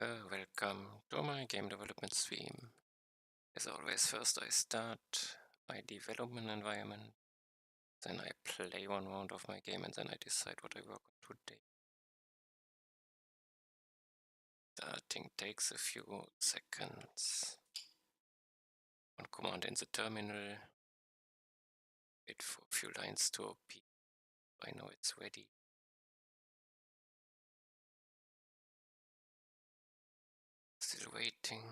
Welcome to my game development stream. As always, first I start my development environment, then I play one round of my game, and then I decide what I work on today. Starting takes a few seconds. One command in the terminal. Wait for a few lines to appear. I know it's ready. Still waiting.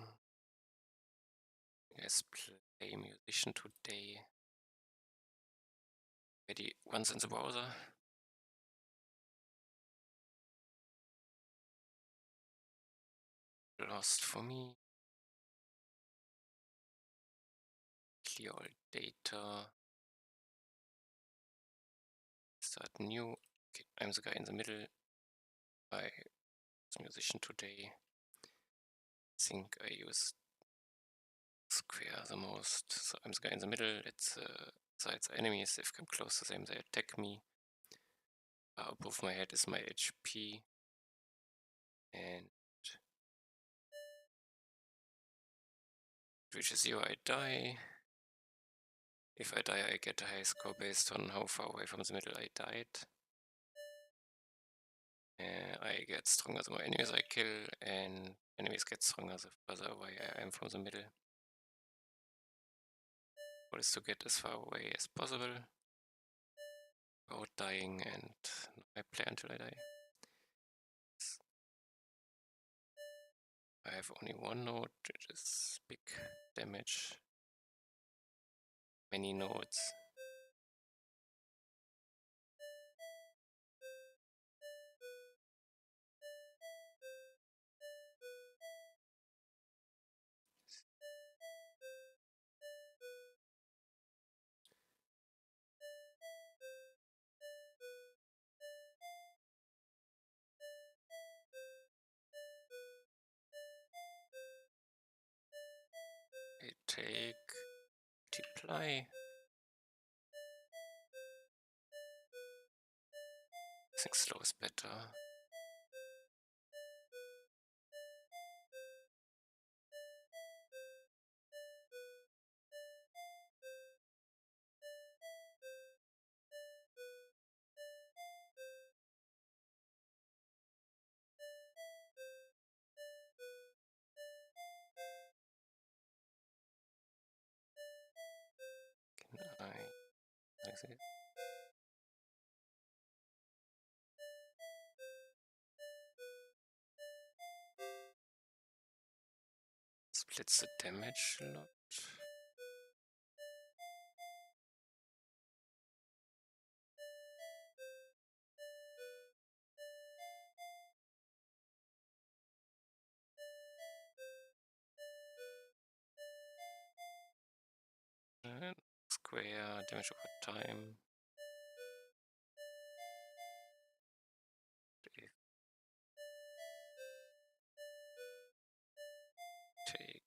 Yes, play musician today. Ready once in the browser. Lost for me. Clear all data. Start new. Okay, I'm the guy in the middle. I was a musician today. I think I use square the most. So I'm the guy in the middle. It's sides are enemies. If I come close to them, they attack me. Above my head is my HP. And it reaches 0, I die. If I die, I get a high score based on how far away from the middle I died. I get stronger the more enemies I kill, and enemies get stronger the further away I am from the middle. Goal is to get as far away as possible without dying, and I play until I die. I have only one node, which is big damage. Many nodes. I take multiply. I think slow is better. Can I like this? Splits the damage a lot. And square damage over time. Take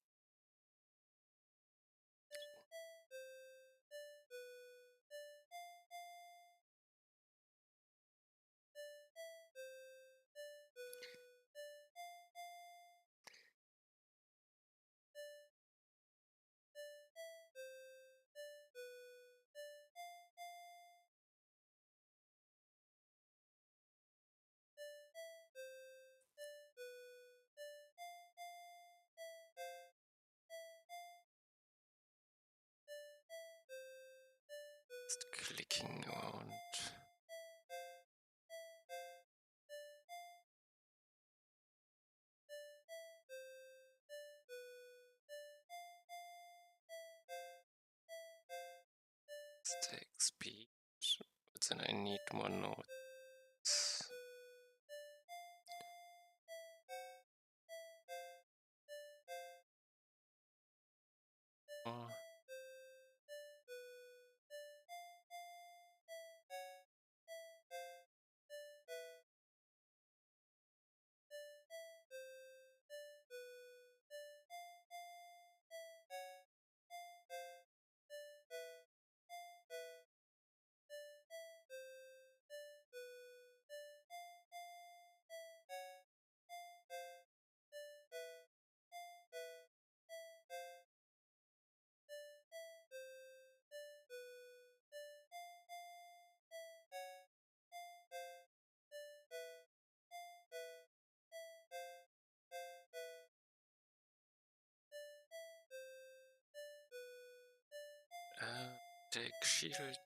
just clicking around. Take speed, but then I need more nodes. Oh. Take shield.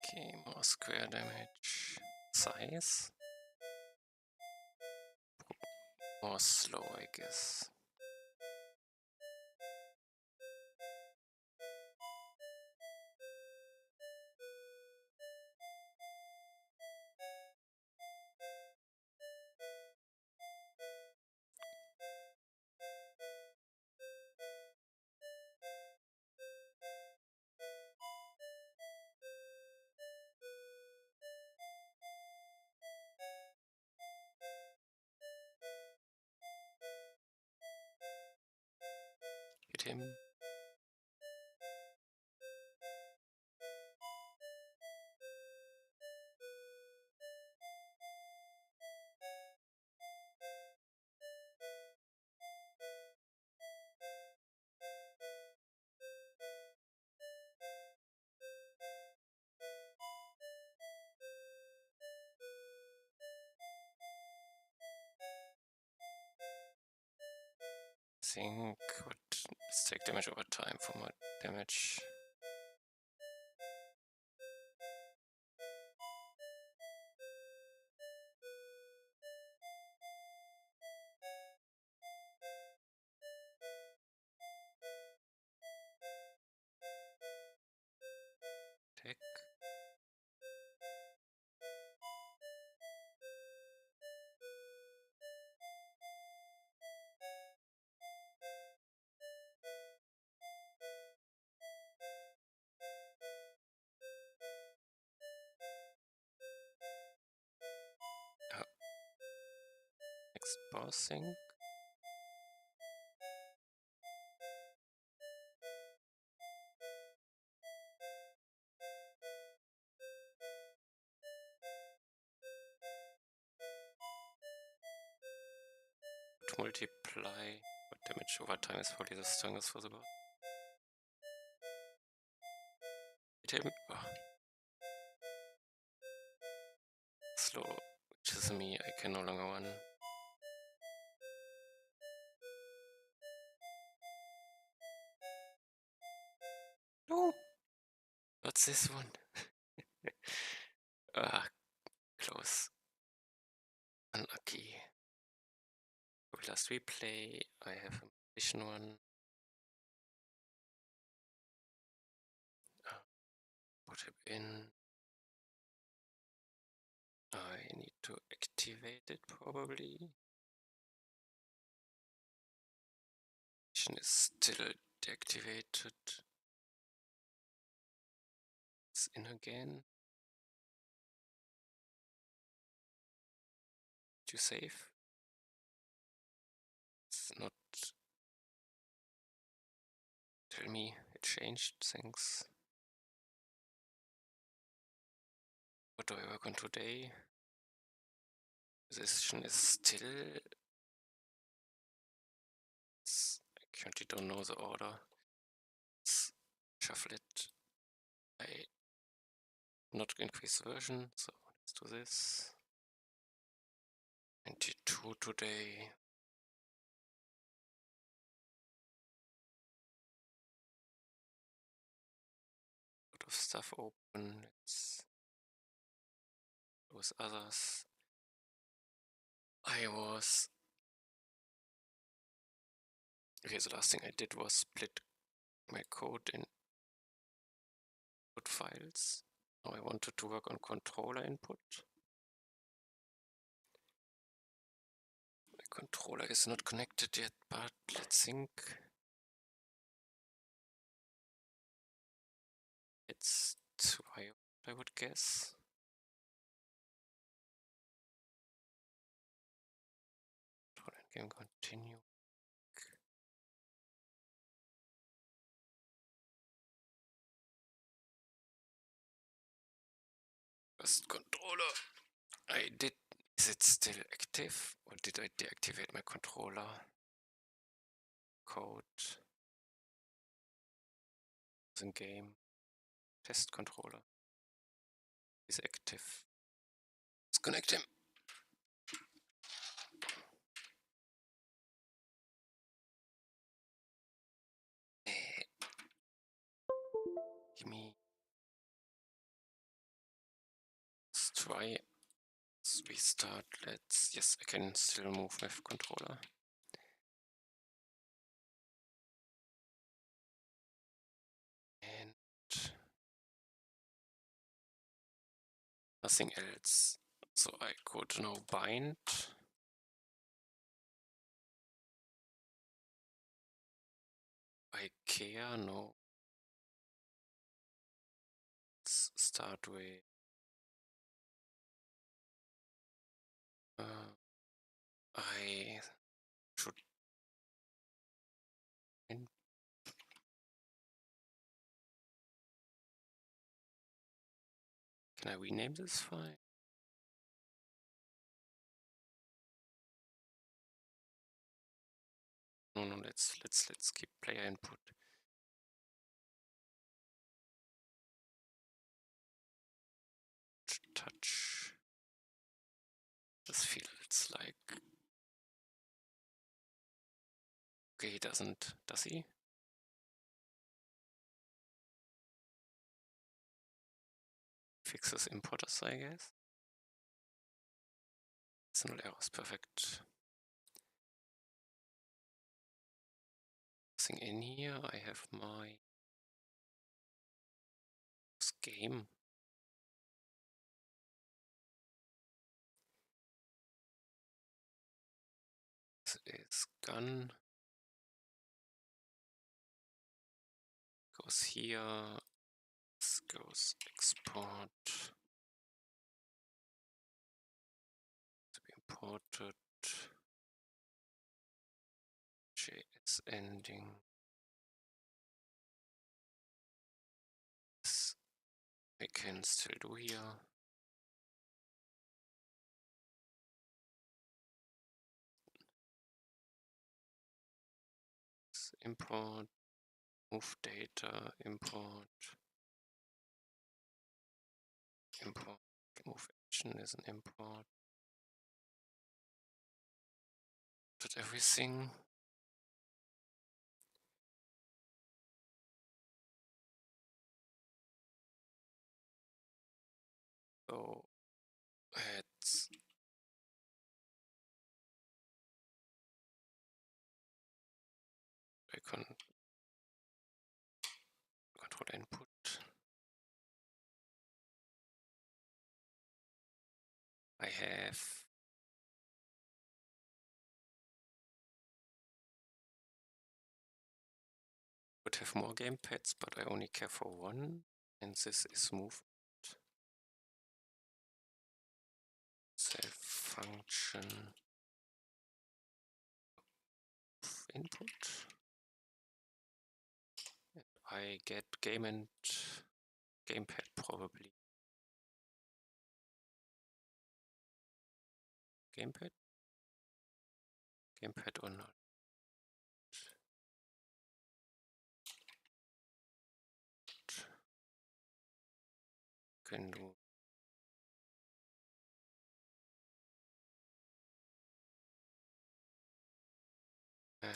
Okay, more square damage. Size? More slow, I guess. Hit him. Think what? Let's take damage over time for more damage. Take. Next boss thing. To multiply what damage over time is probably the strongest for the boss. Hit him. Oh. Slow, which is me. I can no longer run. No! What's this one? Ah, close. Unlucky. Last replay, I have a mission one. Put him in. I need to activate it probably. Mission is still deactivated. It's in again. Did you save? It's not. Tell me it changed. Thanks. What do I work on today? This mission is still. I currently don't know the order. Let's shuffle it. I not increase the version, so let's do this. 92 today. Lot of stuff open. Let's with others. Okay, the last thing I did was split my code in code files. Now I wanted to work on controller input. My controller is not connected yet, but let's think. It's 2 I would guess. Game continue. First controller. I did. Is it still active, or did I deactivate my controller? Code. In game. Test controller. Is active. Let's connect him. Give me. Let's try. Let's restart. Yes, I can still move with controller. And nothing else. So I could now bind. IKEA, no. Let's start with I should can I rename this file? No, let's keep player input. Touch. This feels like okay, he doesn't, does he? Fixes importers, I guess. Single errors, perfect. Nothing in here. I have my game. This is gun. Goes here. This goes export. To be imported. JS ending. This I can still do here. Import, move data, import, move action is an import. Did everything. So it's I can control input. I have would have more gamepads, but I only care for one, and this is movement. Self function input. And I get game and gamepad probably. Gamepad? Gamepad or not? Can do. And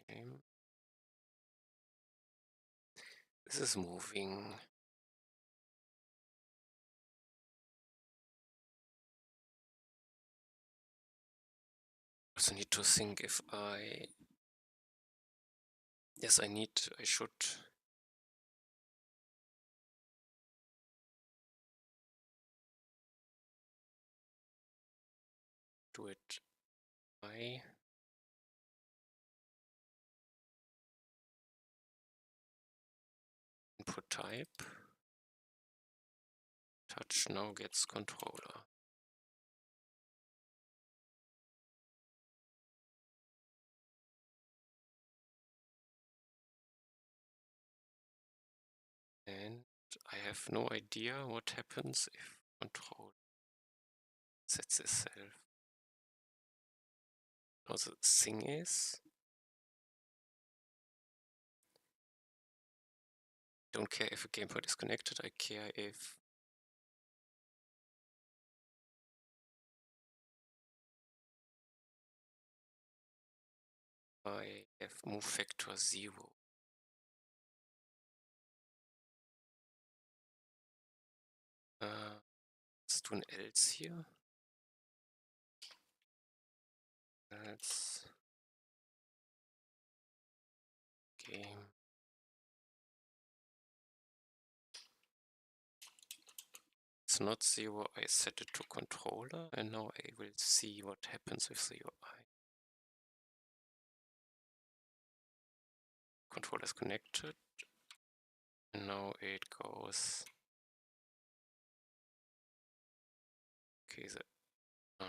game. This is moving. Also need to think if I Yes, I should do it by input type. Touch now gets controller. And I have no idea what happens if control sets itself. Now the thing is, don't care if a game point is connected, I care if I have move factor 0. Let's do an else here. Else game it's not 0, I set it to controller, and now I will see what happens with the UI. Controller is connected, and now it goes. Okay, the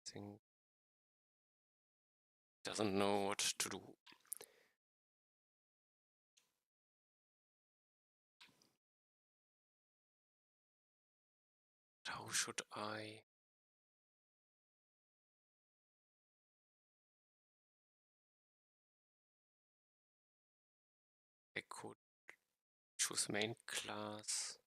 thing doesn't know what to do. How should I? I could choose main class.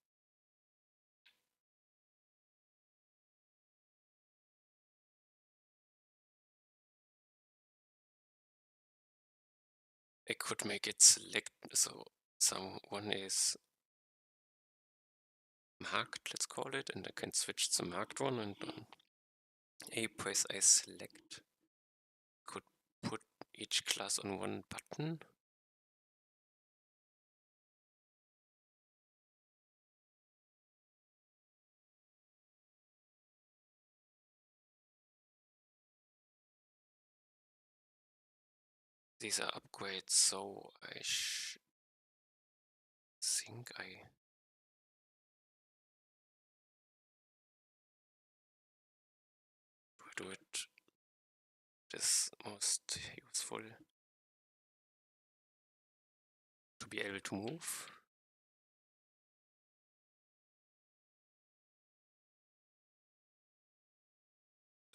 I could make it select, so someone is marked, let's call it, and I can switch to marked one, and on A press I select. Could put each class on one button. These are upgrades, so I think I will do it. This most useful to be able to move.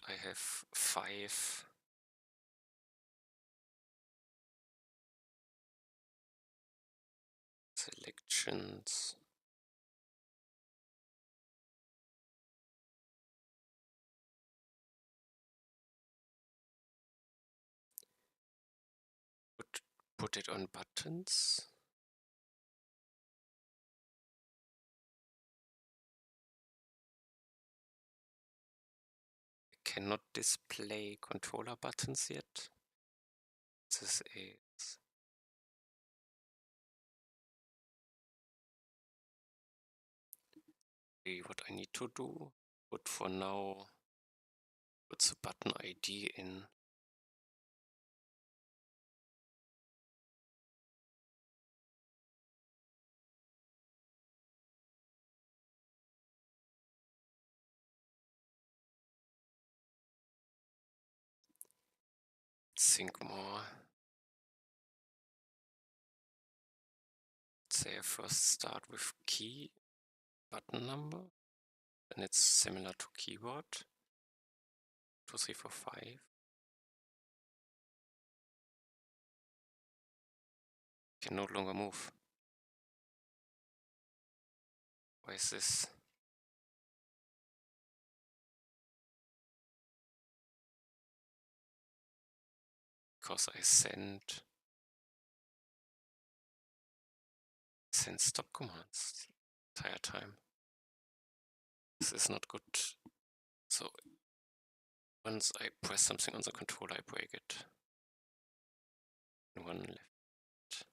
I have 5 selections. Put it on buttons. I cannot display controller buttons yet. This is what I need to do. But for now, put the button ID in. Think more. Say I first start with key button number, and it's similar to keyboard. 2, 3, 4, 5. Can no longer move. Why is this? Because I send stop commands the entire time. This is not good. So once I press something on the controller, I break it. One left.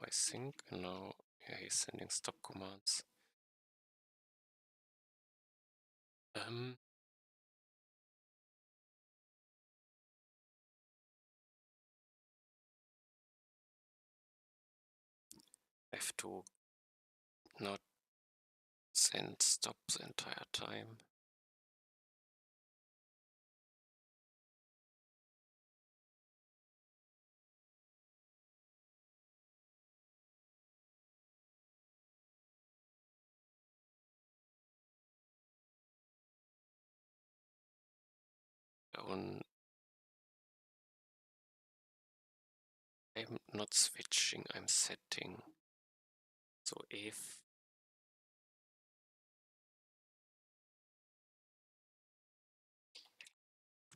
I think, and now he's sending stop commands. Have to not send stop the entire time. I'm not switching, I'm setting. So if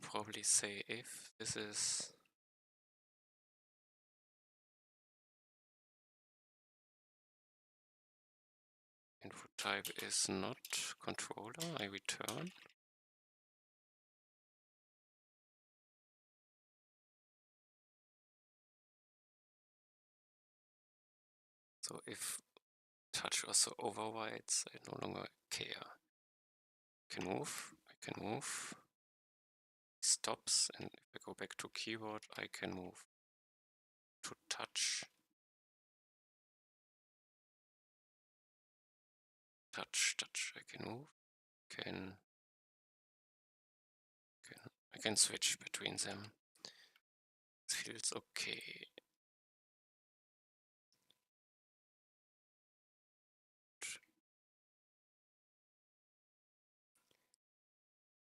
probably say if this is input type is not controller, I return. So if touch also overrides, I no longer care. I can move, stops, and if I go back to keyboard, I can move to touch, I can move, I can switch between them. It feels okay.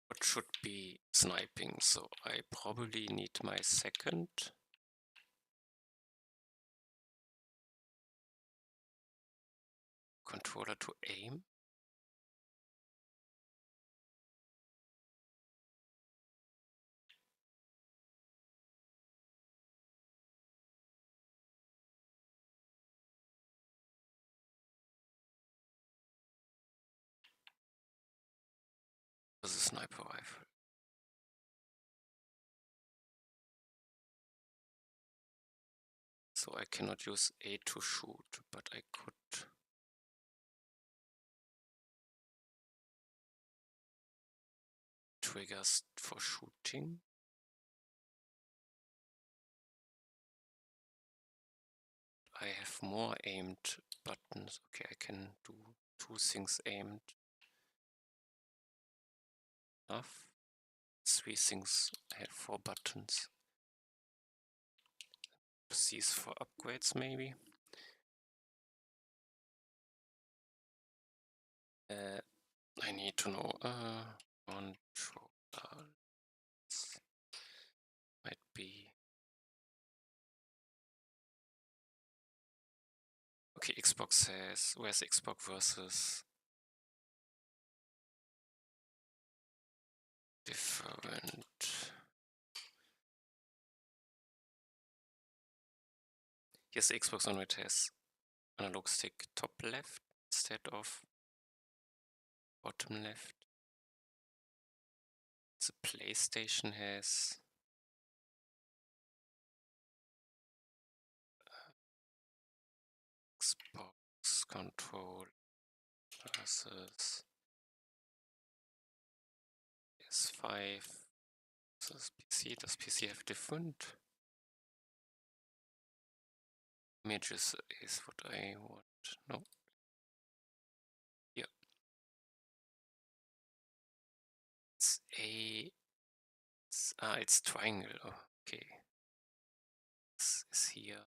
What should be sniping, so I probably need my second controller to aim. This is a sniper rifle. So I cannot use A to shoot, but I could triggers for shooting. I have more aimed buttons. Okay, I can do 2 things aimed. Enough. 3 things. I have 4 buttons. These for upgrades maybe. I need to know controller might be okay. Xbox says where's Xbox versus different. Yes, the Xbox One it has analog stick top left instead of bottom left. The PlayStation has Xbox control versus PS5 versus PC. Does PC have different images? Is what I want. No. Yeah. It's a. It's triangle. Oh, okay. This is here.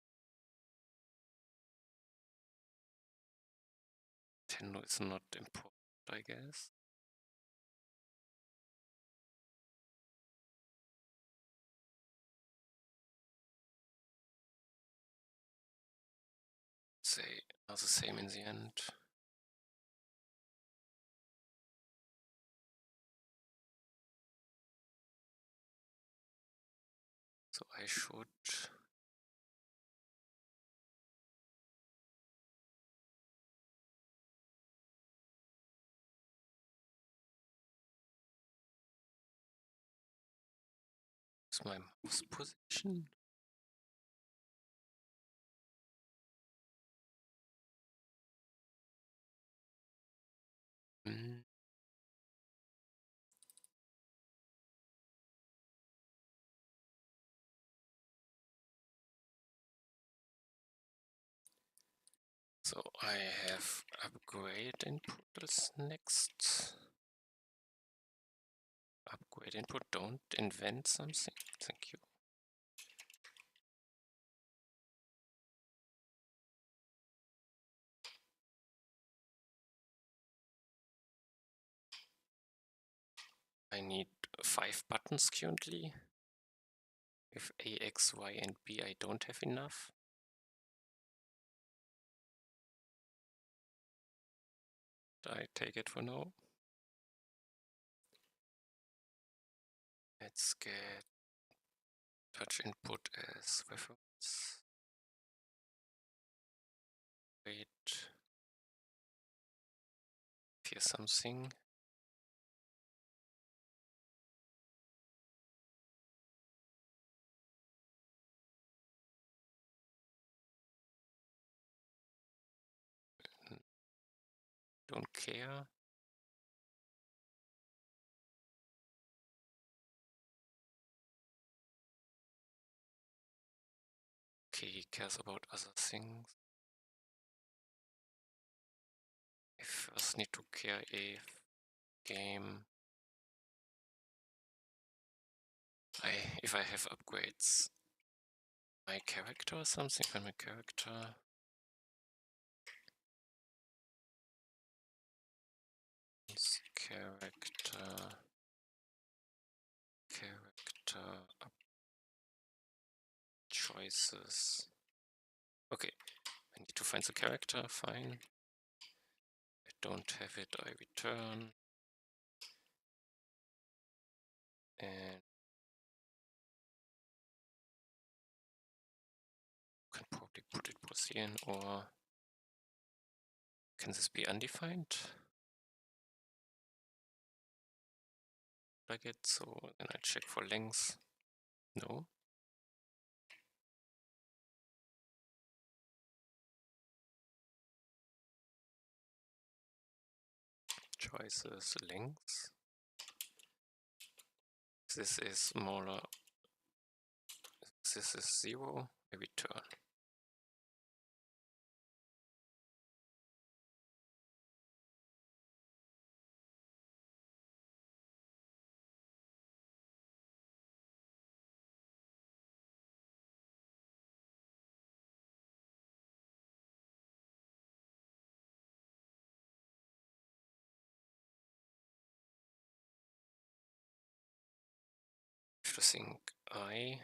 Nintendo is not important, I guess. They are the same in the end. So I should use my mouse position. So I have upgrade inputs next. Upgrade input, don't invent something. Thank you. I need 5 buttons currently. With A, X, Y, and B, I don't have enough. I take it for now. Let's get touch input as reference. Wait. Here's something. Don't care. Okay, he cares about other things. I first need to care if game if I have upgrades my character or something on my character. Character up choices. Okay, I need to find the character, fine. I don't have it, I return. And can probably put it Brazilian, or can this be undefined? Like it, so then I check for length. No. Choices, length. This is smaller. This is 0. I return. I think I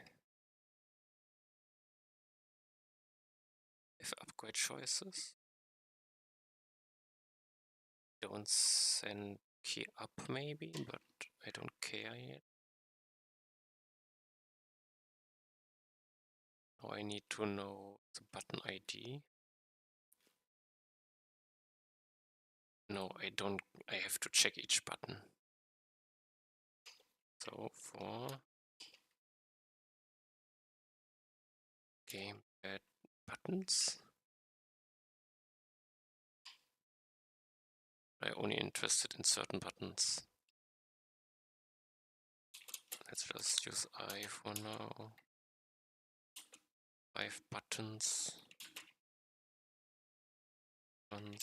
have upgrade choices. Don't send key up maybe, but I don't care yet. Now I need to know the button ID. No, I don't. I have to check each button. So for gamepad buttons, I'm only interested in certain buttons. Let's just use I for now. 5 buttons. Button.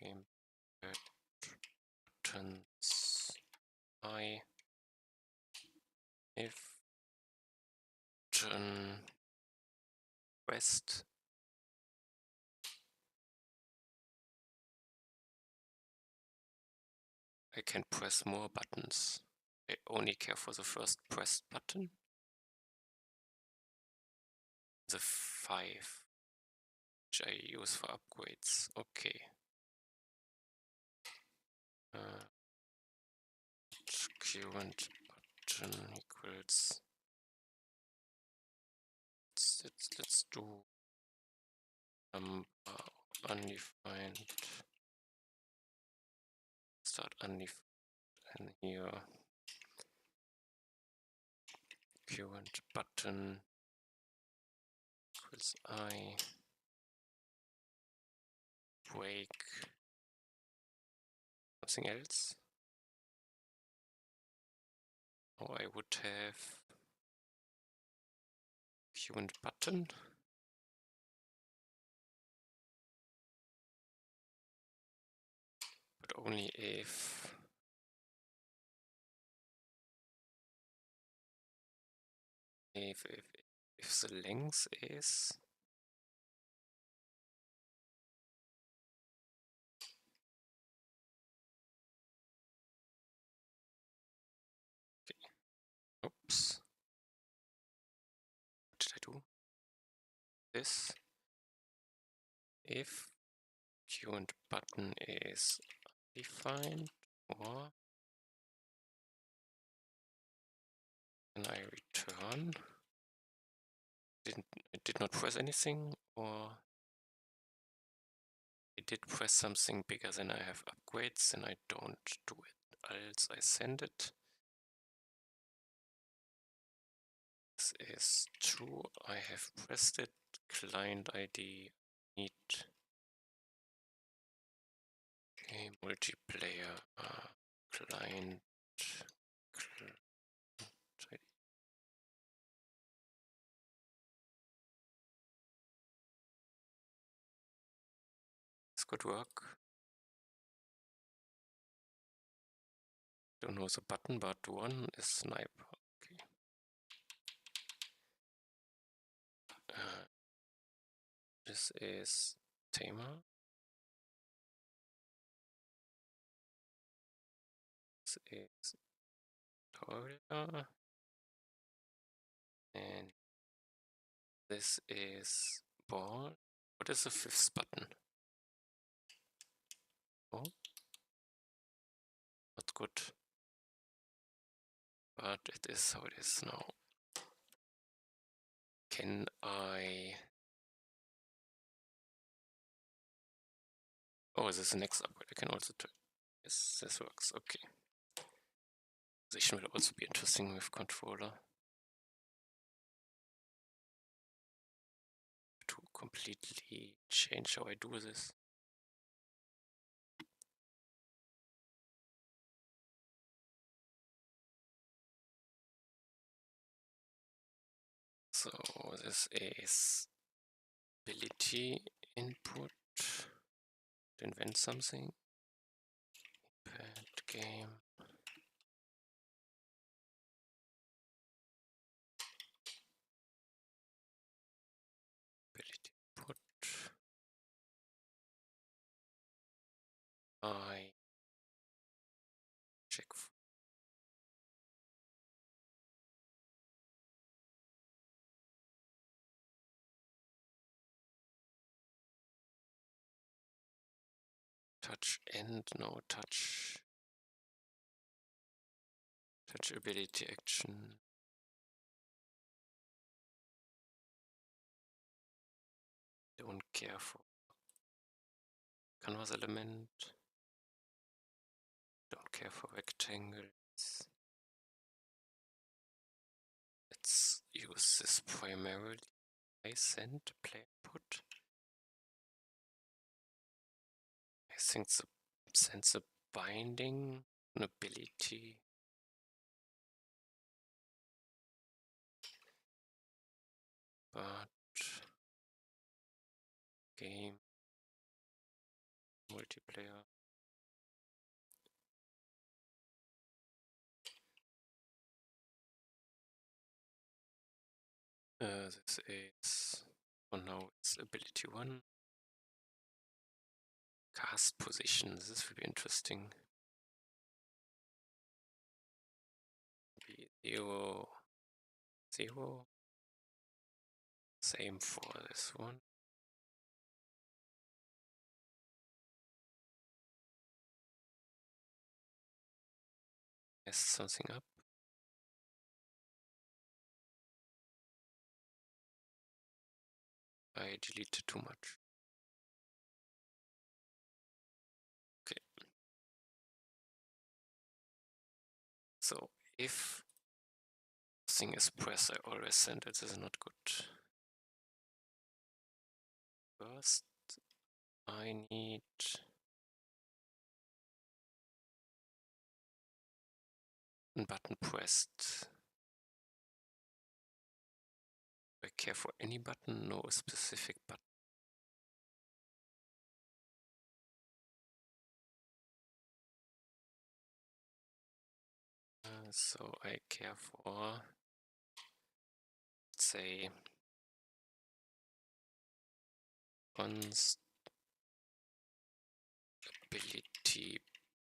Gamepad buttons. I. If Rest. I can press more buttons. I only care for the first pressed button. The 5, which I use for upgrades. Okay. Current button equals. Let's do undefined. Start undefined, and here current button equals I break something else. Or I would have current button but only if the length is oops, what did I do? This if current button is defined, or can I return? I did not press anything, or I did press something bigger than I have upgrades, and I don't do it, else I send it. This is true, I have pressed it. Client ID need a multiplayer client ID. This could work. Don't know the button, but one is sniper. Okay. This is Tamer. This is Toria. And this is Ball. What is the fifth button? Oh, not good. But it is how it is now. Can I... Oh, this is the next upgrade. I can also do... Yes, this works. Okay. Position will also be interesting with controller. To completely change how I do this. So this is ability input. To invent something. Pad game. Ability input. I check for touch and no touch. Touch ability action. Don't care for canvas element. Don't care for rectangles. Let's use this primarily. I send player put. I think the sense a binding an ability. But game multiplayer. This is for now it's ability 1. Cast position. This will be interesting. Be 0, 0. Same for this one. Mess something up. I deleted too much. Okay. So if thing is pressed, I always send it. This is not good. First, I need a button pressed. I care for any button, no specific button. So I care for, let's say, const ability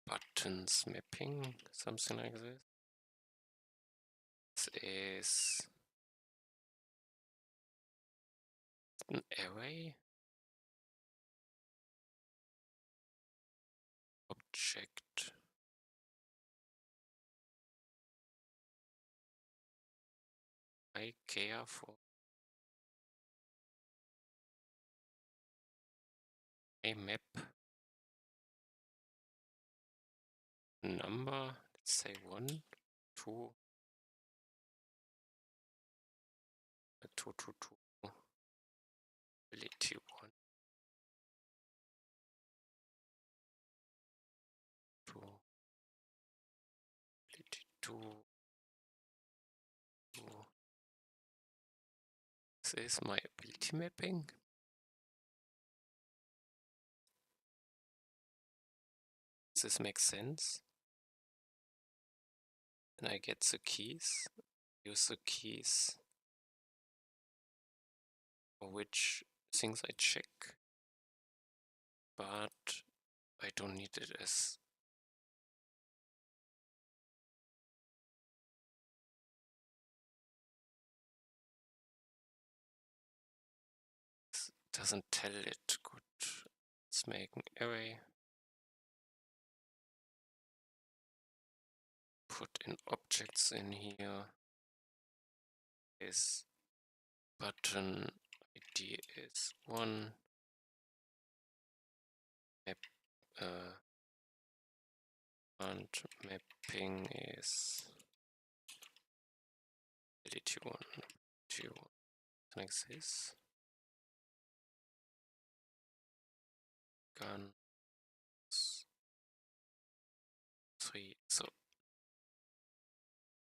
buttons mapping, something like this. This is an array object. I care for a map number, let's say 1, 2, 2, 2, 2, ability 1, 2, ability 2, 2. This is my ability mapping. Does this make sense? And I get the keys, use the keys for which things I check, but I don't need it as doesn't tell it good. Let's make an array. Put in objects in here. Is button ID is 1. Map and mapping is ability 1, 2, like this. Gun 3. So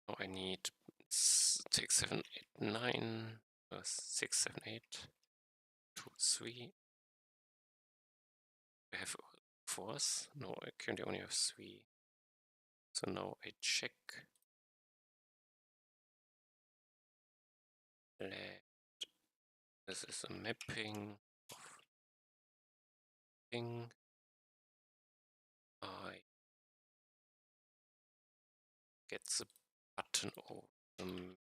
now I need 6, 7, 8, 9, 6, 7, 8, 2, 3. I have 4s? No, I currently only have 3. So now I check. Let this is a mapping of thing. I get the button or the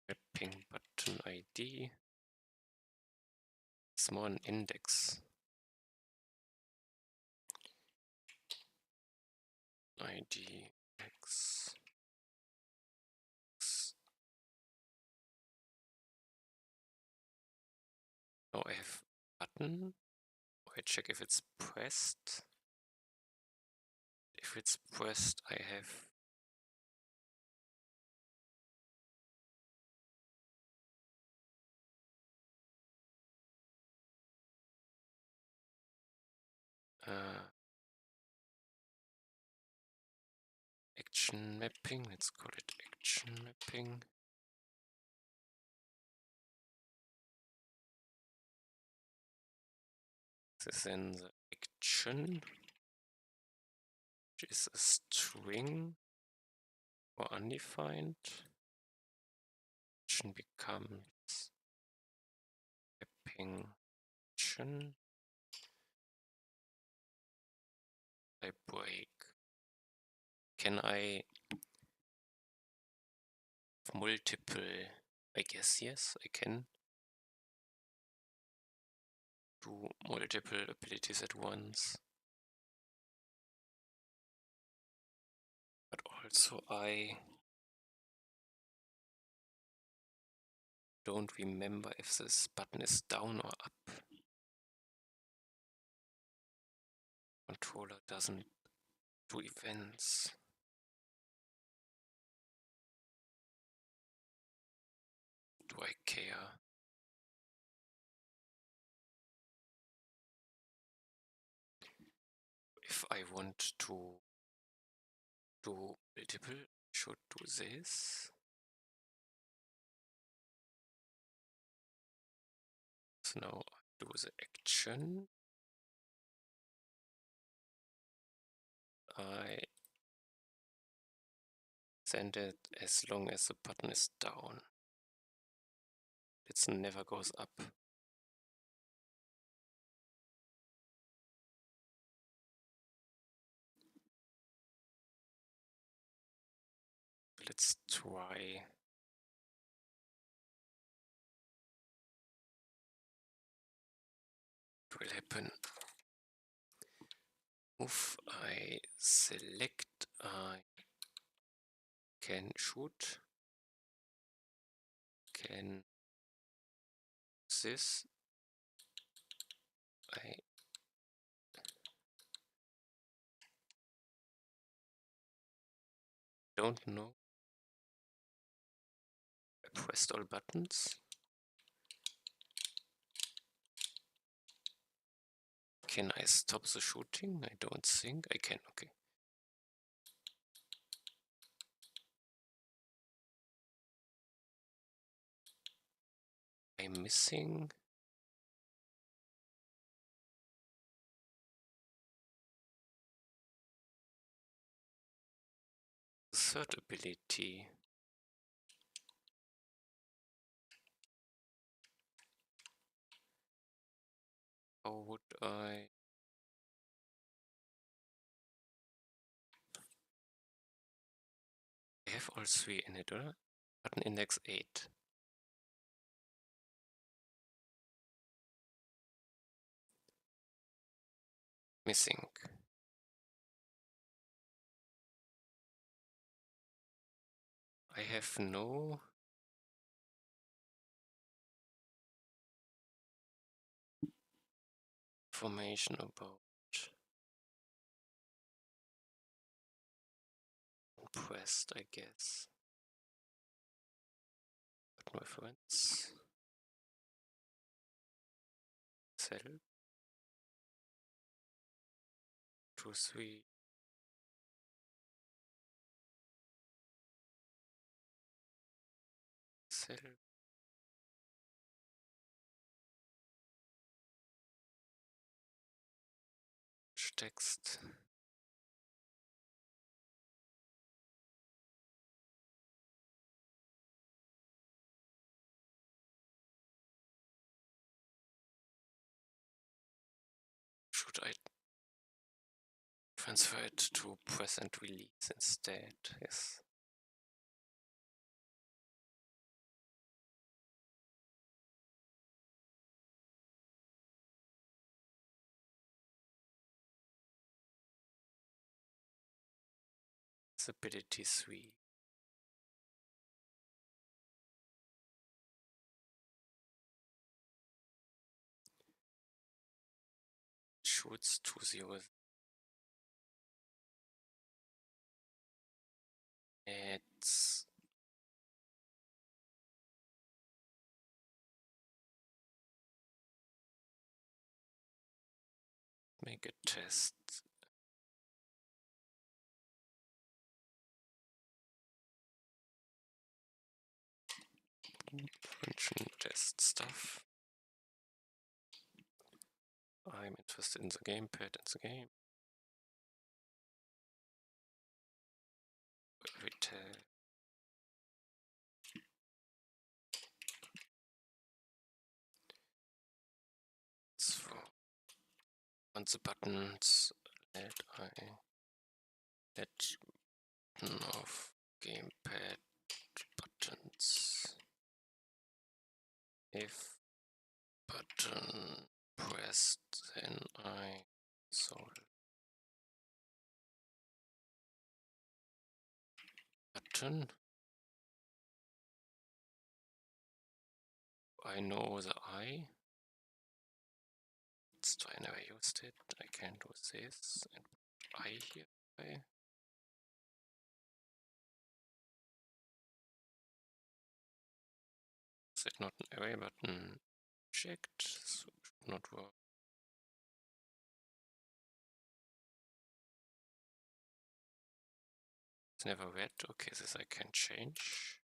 mapping button ID. It's more an index. ID X. Now I have button. I check if it's pressed. If it's pressed, I have action mapping. Let's call it action mapping. This is in the action, which is a string or undefined. Action becomes mapping action. I break. Can I have multiple? I guess yes, I can do multiple abilities at once. But also I don't remember if this button is down or up. Controller doesn't do events. Do I care? If I want to do multiple, I should do this. So now I do the action. I extended as long as the button is down. It never goes up. Let's try. It will happen. If I select, I can shoot. Can this. I don't know. I pressed all buttons. Can I stop the shooting? I don't think I can. Okay. I'm missing. The third ability. How would I? I have all three in it, or? Button index 8. Missing. I have no information about pressed, I guess. Button reference. Cell. 2, 3. Cell. Text. Should I transfer it to press and release instead? Yes. Ability 3. Shoots 2-0. It's make a test. Function test stuff. I'm interested in the gamepad and the game. Retail. So on the buttons, let button of gamepad buttons. If button pressed, then I solve button. I know the I. Let's try. I never used it. I can do this and I here. Is it not an array button checked? So it should not work. It's never read. Okay, this I can change.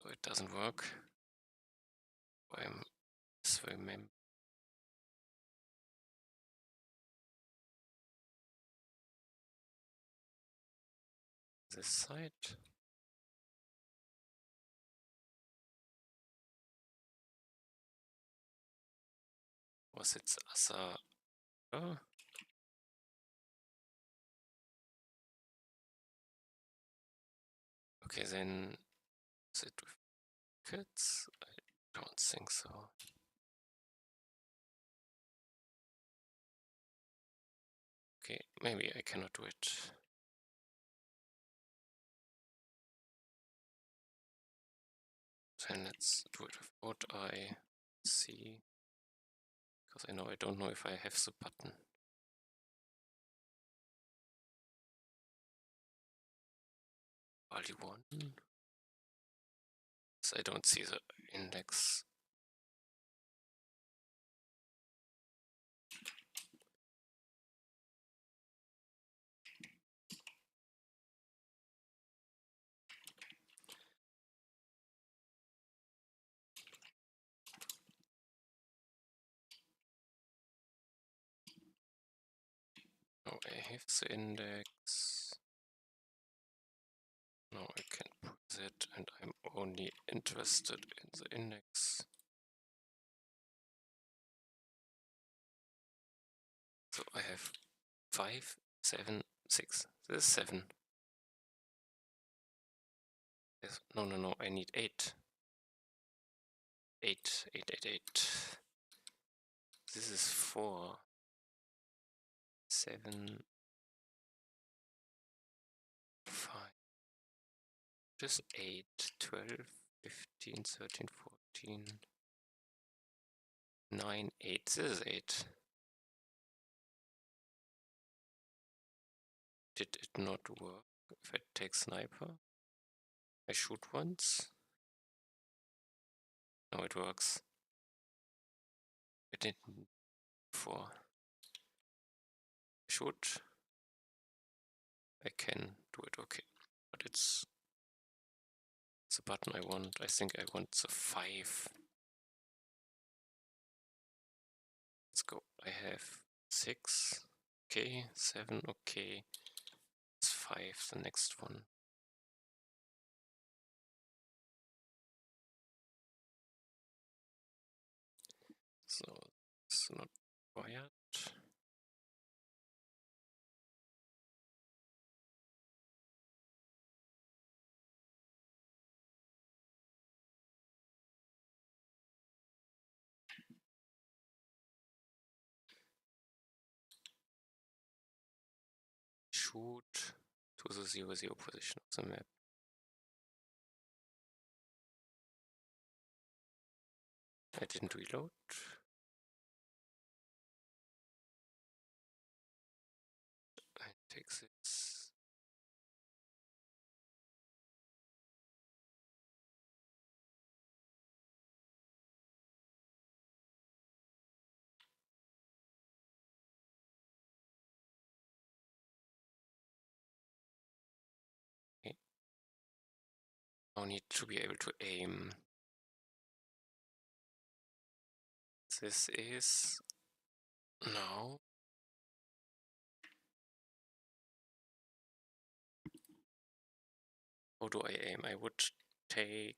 So it doesn't work. I'm remember this side. Was it other? Oh. Okay, then is it with kids? I don't think so. Okay, maybe I cannot do it. Then let's do it without I see, because I don't know if I have the button. Value 1. So I don't see the index. Oh, I have the index. Now I can put it, and I'm only interested in the index. So I have 5, 7, 6. This is 7. Yes. No, I need 8. 8, 8, 8, 8. This is 4, 7, 5. Just 8, 12, 15, 13, 14, 9, 8. This is 8. Did it not work if I take sniper? I shoot once. No, it works. It didn't before. Shoot. I can do it, okay. But it's the button I want. I think I want the 5. Let's go. I have 6. Okay, 7. Okay. It's 5, the next one. So it's not required. Shoot to the 0, 0 position of the map. I didn't reload. I take this. Okay. Now need to be able to aim. This is now. How do I aim? I would take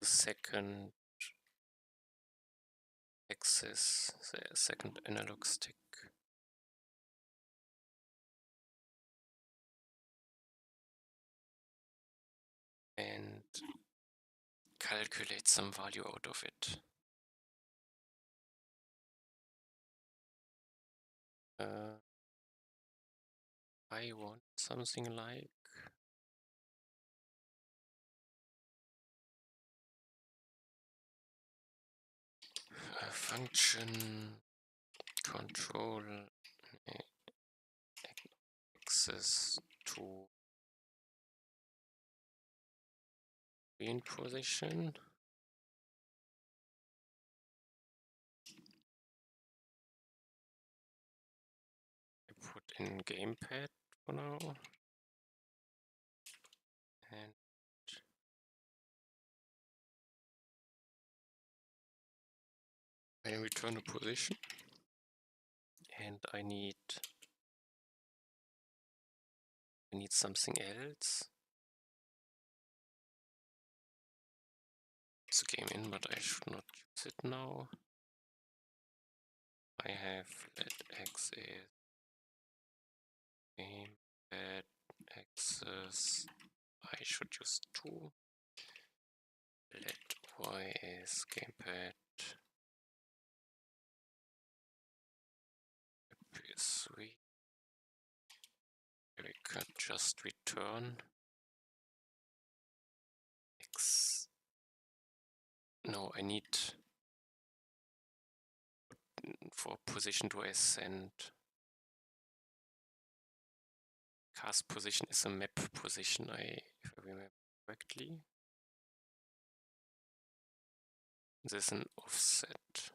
the second axis, the second analog stick. And calculate some value out of it. I want something like a function control access to green position. I put in gamepad for now. And I return a position, and I need something else. It's a game in, but I should not use it now. I have let x is gamepad axis. I should use 2. Let y is gamepad PS3. We can just return x. No, I need for position to ascend. Cast position is a map position, if I remember correctly. This is an offset.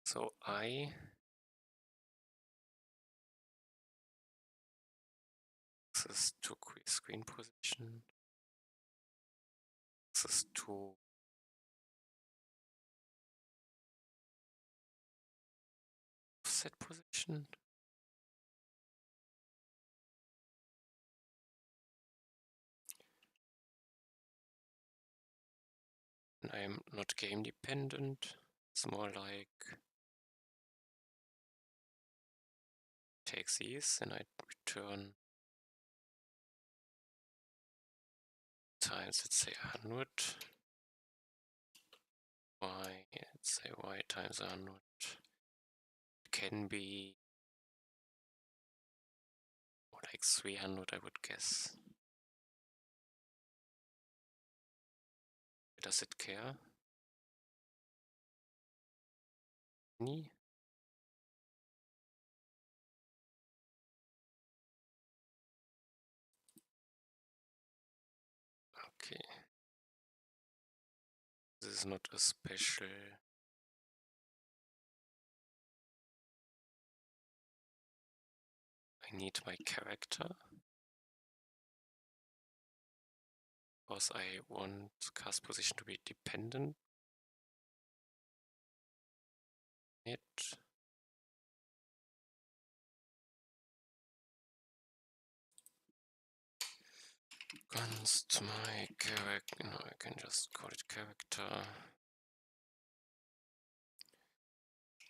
So this is to screen position. This is to offset position. And I'm not game dependent. It's more like take these and I return times, let's say 100. Y, let's say y times 100. It can be more like 300, I would guess. Does it care? Any? Okay. This is not a special. I need my character. Because I want cast position to be dependent. It. Const my character. No, I can just call it character.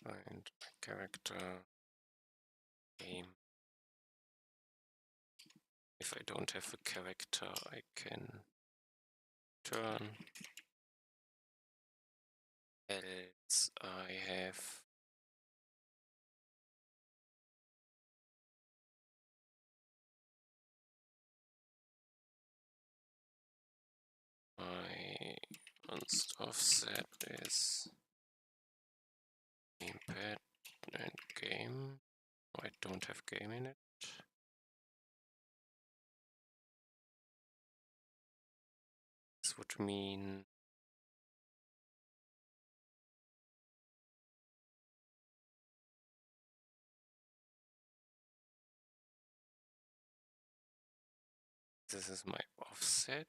Find character game. If I don't have a character, I can turn. Else I have my const offset is gamepad and game. I don't have game in it. This would mean this is my offset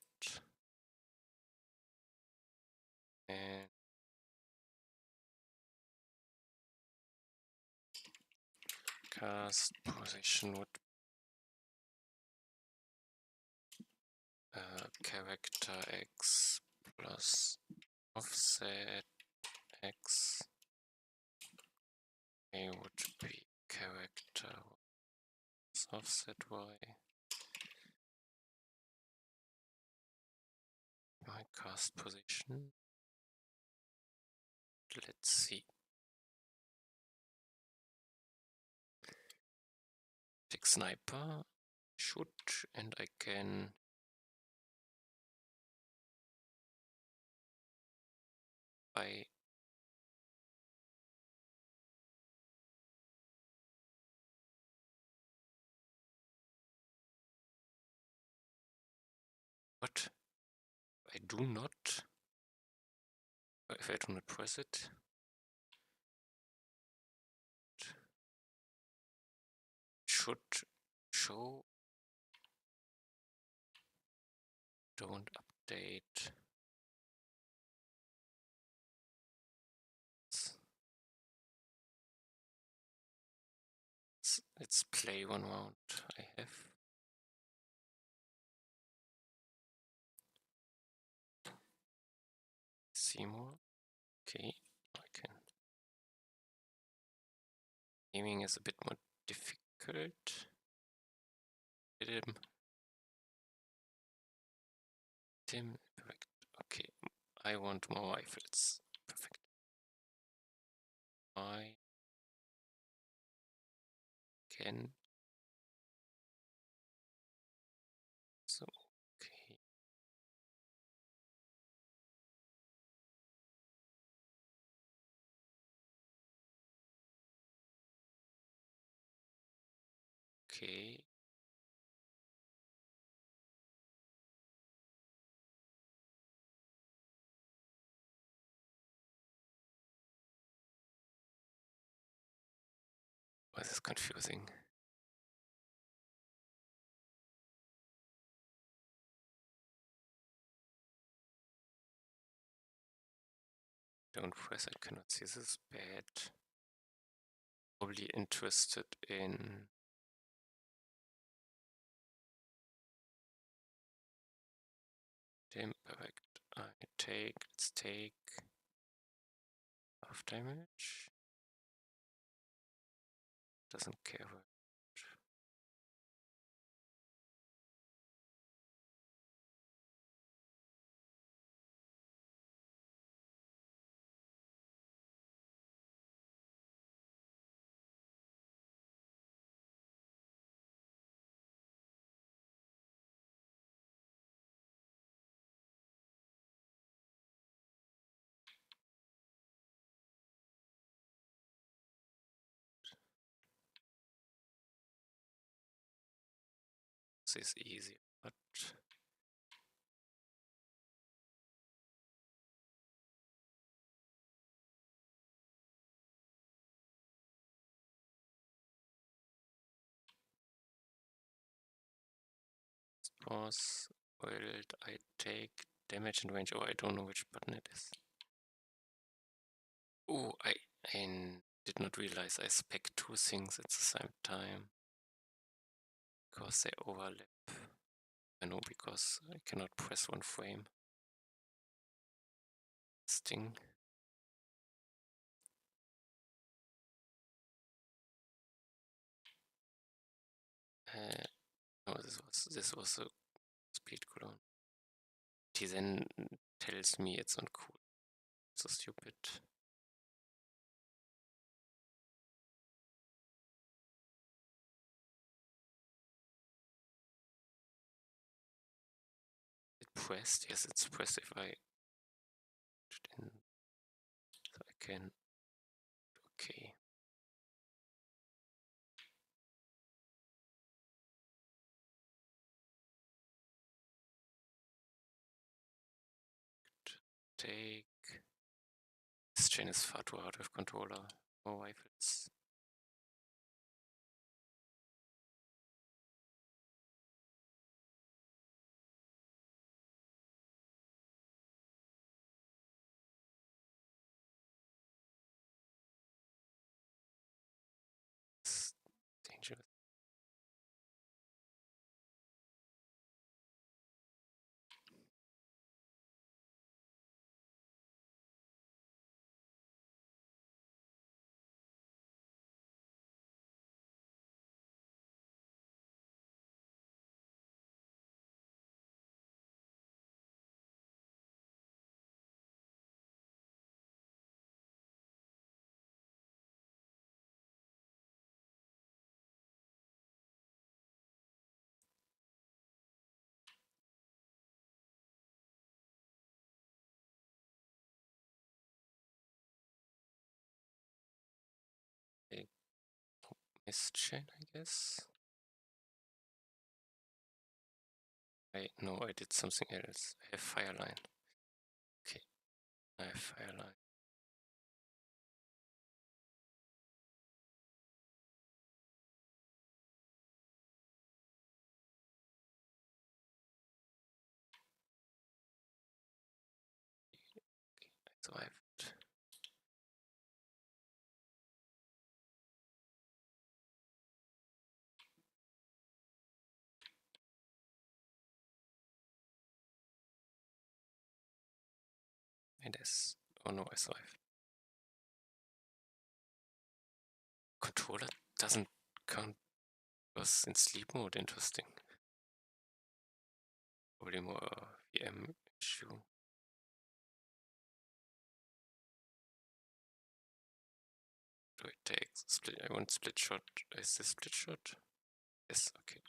and cast position would character x plus offset x. A would be character offset y. My cast position. Let's see. Take sniper, shoot, and I can what? I do not. If I do not press it. should show don't update. Let's play one round. I have Seymour. Okay, I can. Aiming is a bit more difficult. Hit him. Tim, perfect. Okay, I want more rifles. Perfect. I can. So, okay. Okay. Oh, this is confusing. Don't press, I cannot see this bad. Probably interested in Tim, perfect. Let's take half damage. Doesn't care what. This is easy, but pause. Will I take damage and range? Oh, I don't know which button it is. Oh, I did not realize I spec two things at the same time because they overlap. I know because I cannot press one frame. Sting. No, this was a speed cooldown. He then tells me it's uncool. So stupid. It pressed? Yes, it's pressed if I put in. So I can. Okay. Take. This chain is far too hard with controller. More rifles. It's dangerous. A mist chain, I guess. No, I did something else. I have Fireline. Okay, I have Fireline. survived. It is. Oh no, I survived. Controller doesn't count was in sleep mode. Interesting. Probably more VM issue. Do I take split? I want split shot. Is this split shot? Yes, okay.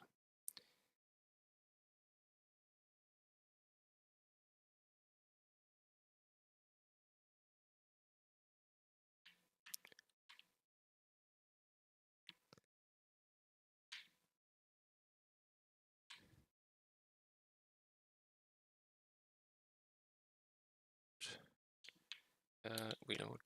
Reload.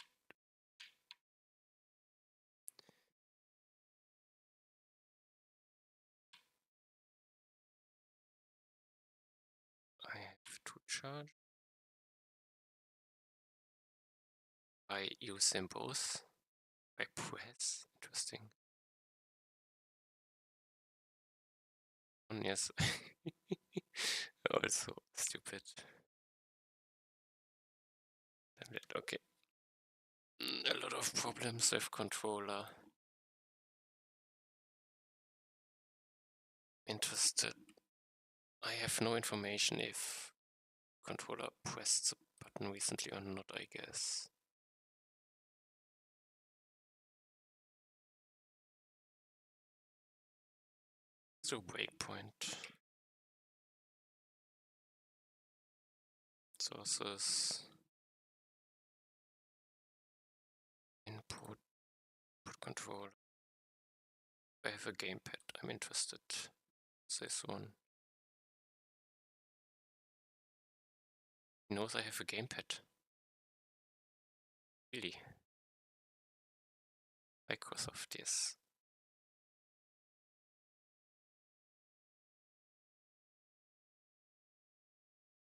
I have to charge. I use them both. I press. Interesting. Yes. Also stupid. Okay. A lot of problems with controller. Interested. I have no information if controller pressed the button recently or not, I guess. So breakpoint. Sources. Input. Input control. I have a gamepad. I'm interested. This one. He knows I have a gamepad. Really? Microsoft, yes.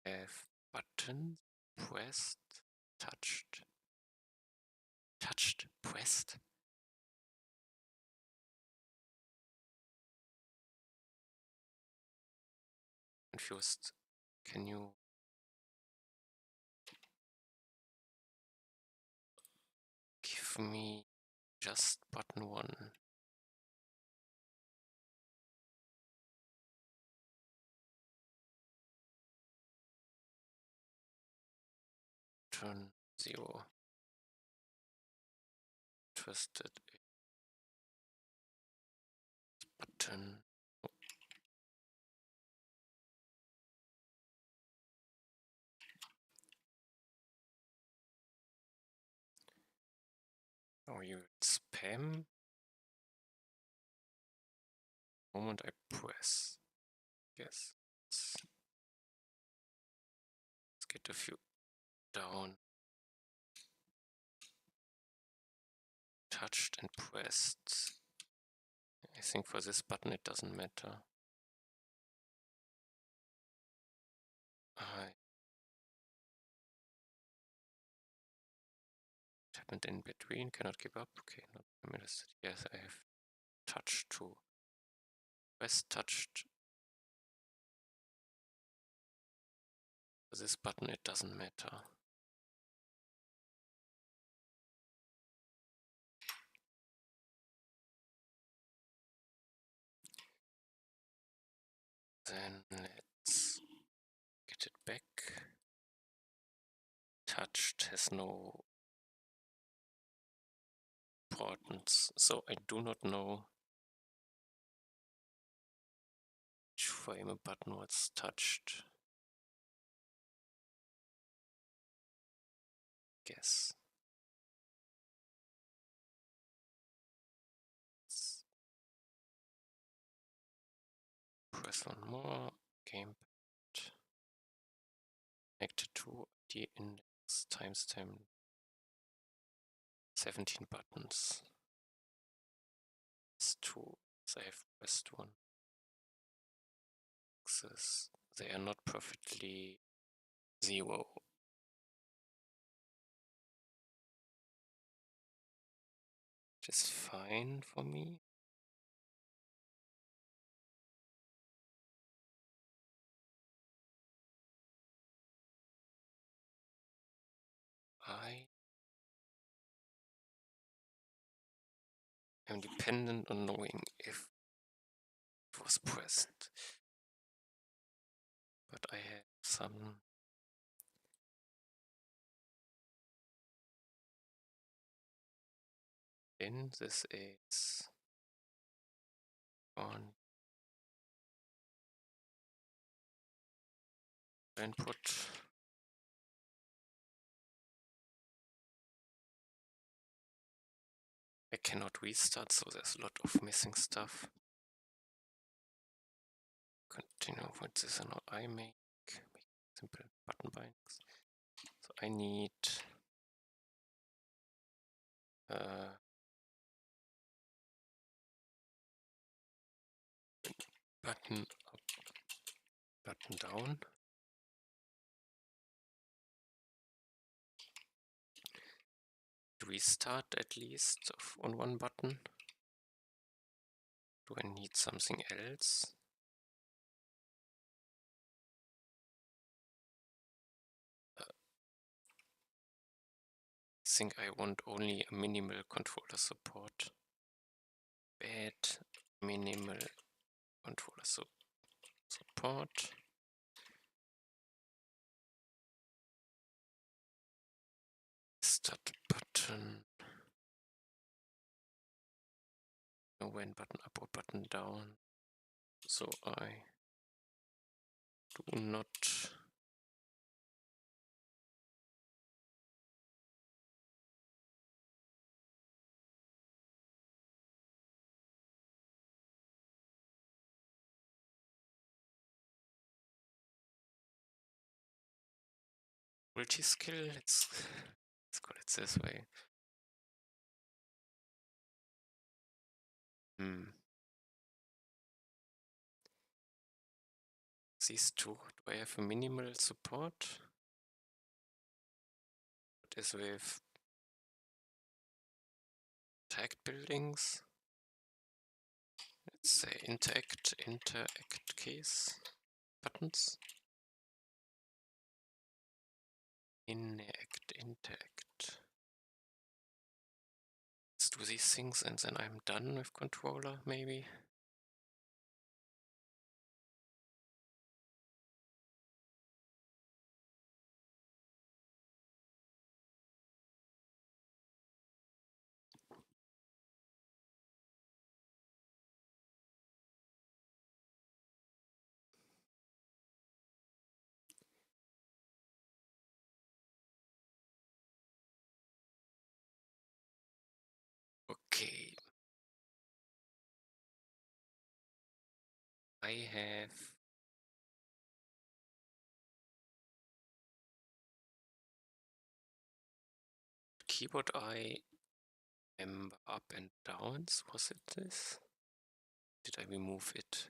Have button pressed, touched, pressed. Confused. Can you give me just button one? Turn 0. Twisted button. Oh, you spam? Moment I press. Yes. Let's get a few down. Touched and pressed. I think for this button it doesn't matter. What happened in between? Cannot give up. Okay, not interested. Yes, I have touched too. Press touched. For this button it doesn't matter. Then let's get it back. Touched has no importance, so I do not know which frame a button was touched. Guess. Let's press one more. Gamepad. Connected to the index timestamp. 17 buttons. It's 2. So I have pressed one. Axis. They are not perfectly 0. Which is fine for me. I am dependent on knowing if it was pressed. But I have some in. This is on input. I cannot restart, so there's a lot of missing stuff. Continue with this and I make simple button bindings. So I need button up, button down. Restart at least on one button. Do I need something else? I think I want only a minimal controller support. Bad minimal controller support. Start button. No when button up or button down. So I do not multi-skill. Let's call it this way. These two. Do I have a minimal support? What is with tagged buildings? Let's say interact case buttons. Interact. Let's do these things and then I'm done with controller, maybe. Okay. I have keyboard I remember up and downs. Was it this? Did I remove it?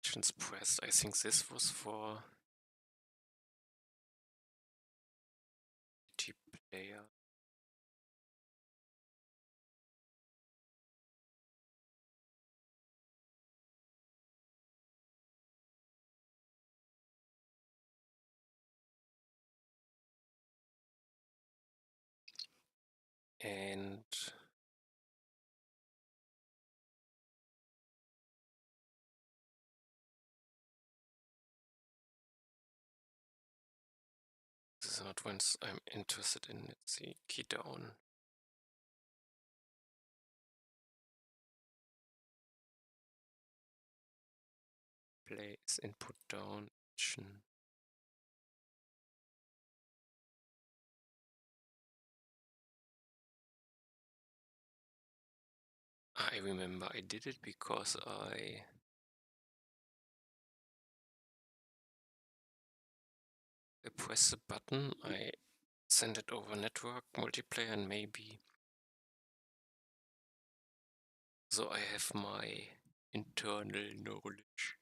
Actions pressed. I think this was for multiplayer. And this is not ones I'm interested in. Let's see, key down. Place input down. Action. I remember I did it because I press the button, I send it over network multiplayer and maybe so I have my internal knowledge.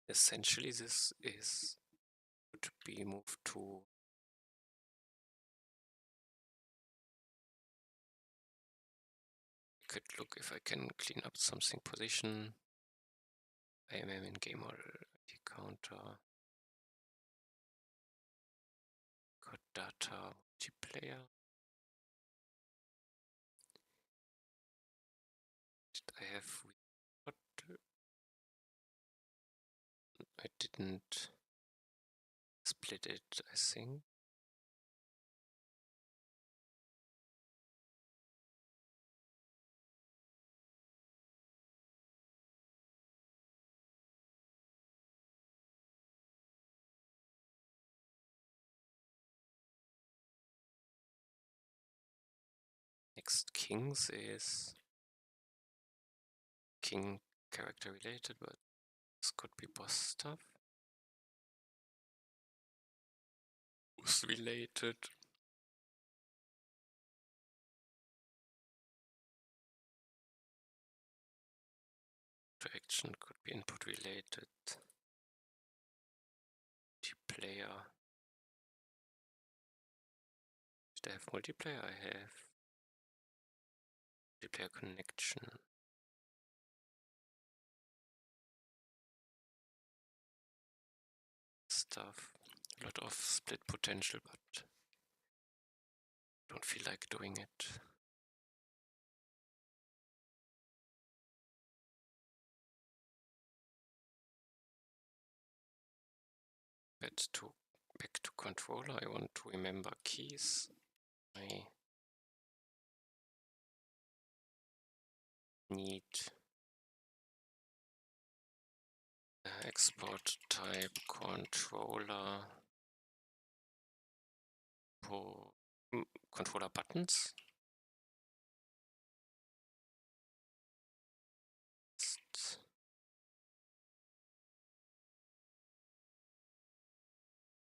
essentially this is to be moved to could look if I can clean up something position. I am in game already counter. Got data multiplayer. Did I have what? I didn't split it, I think. Next kings is king character related, but this could be boss stuff. Who's related? Interaction could be input related. Multiplayer. Did I have multiplayer? I have multiplayer connection. Stuff. A lot of split potential, but don't feel like doing it. Back to controller. I want to remember keys. I need export type controller controller buttons.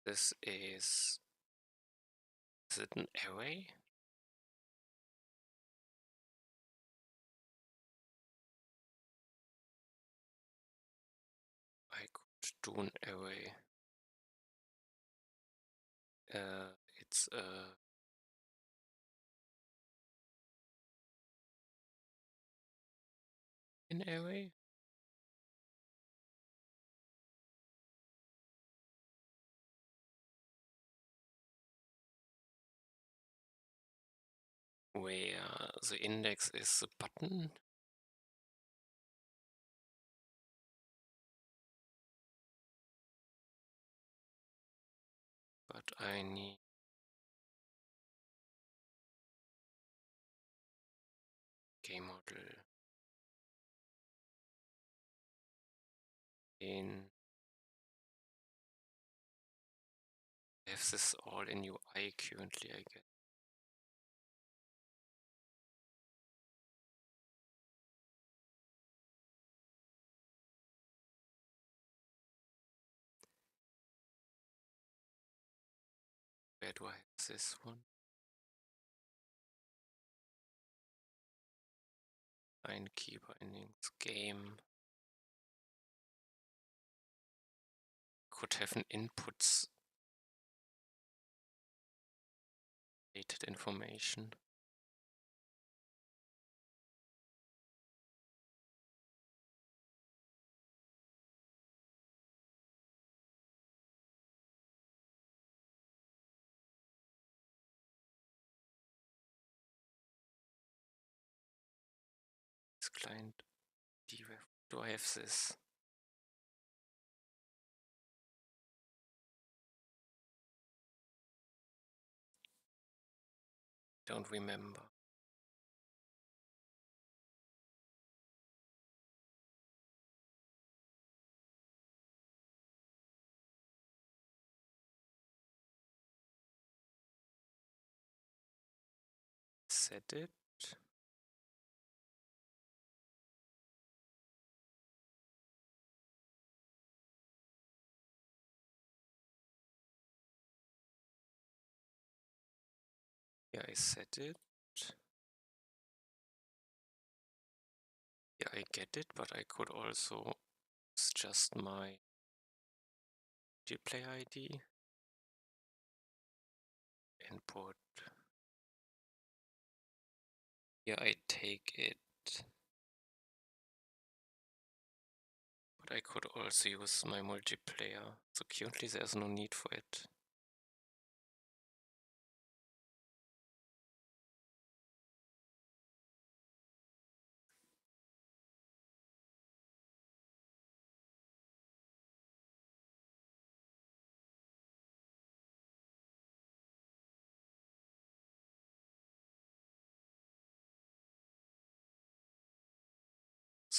This is it an array? I could do an array. It's an array. Where the index is the button. But I need game model in have this all in UI currently, I guess. Where do I have this one? Find key bindings, game. Could have an inputs related information. This client dref. Do I have this? Don't remember. Set it. Yeah, I set it. Yeah, I get it, but I could also, it's just my multiplayer ID. Input. Here I take it. But I could also use my multiplayer. So currently there's no need for it.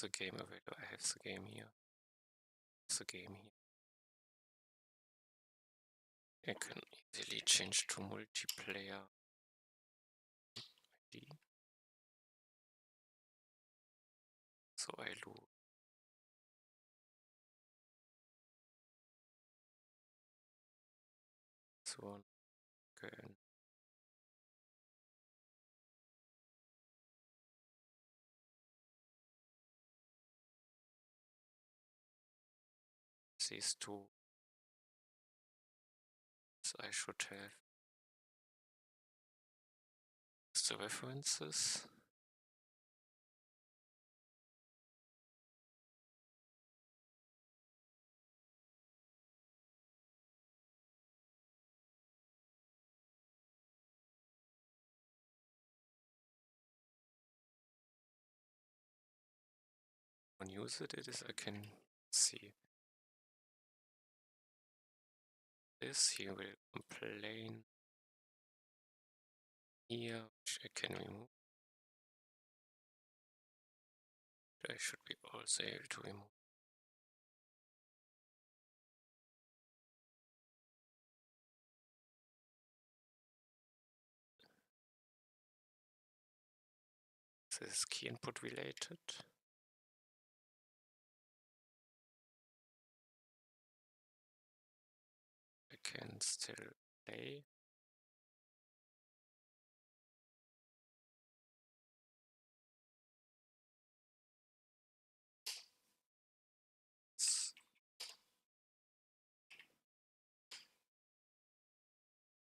The game available. I have the game here. The game here. I can easily change to multiplayer ID. So I lose. So on again. These two. So I should have the references. When use it is I can see this. He will complain here, which I can remove. I should be also able to remove. This is key input related. I can still play.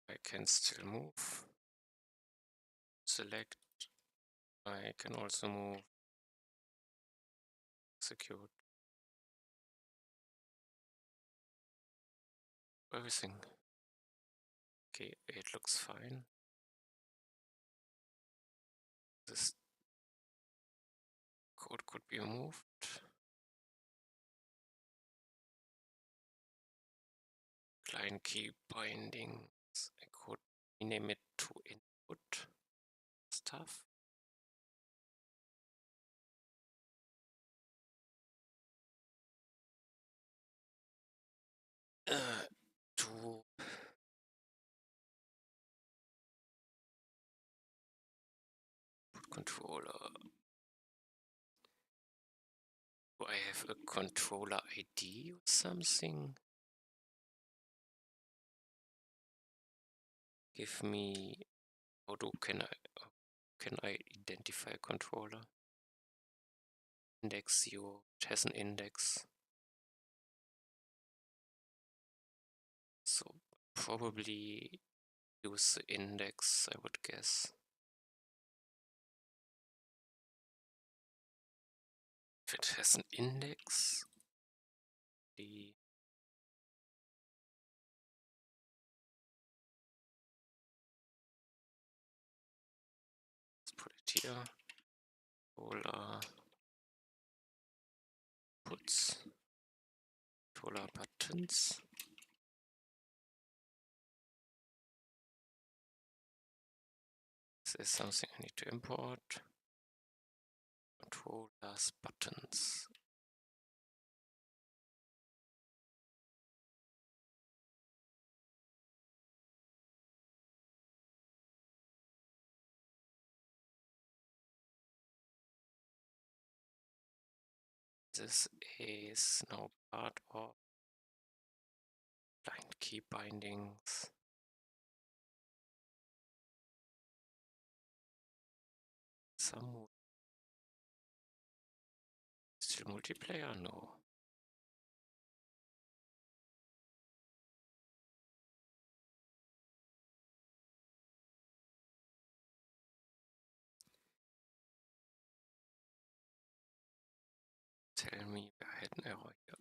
I can still move. Select. I can also move. Execute. Everything. Okay, it looks fine. This code could be removed. Client key bindings. I could rename it to input stuff. To put controller. Do I have a controller ID or something? Give me. Can I identify a controller? Index 0. It has an index. So probably use the index, I would guess. If it has an index, let's put it here. Controller puts controller buttons. This is something I need to import. Controllers buttons. This is now part of client key bindings. Some still multiplayer? No. tell me I had an error here.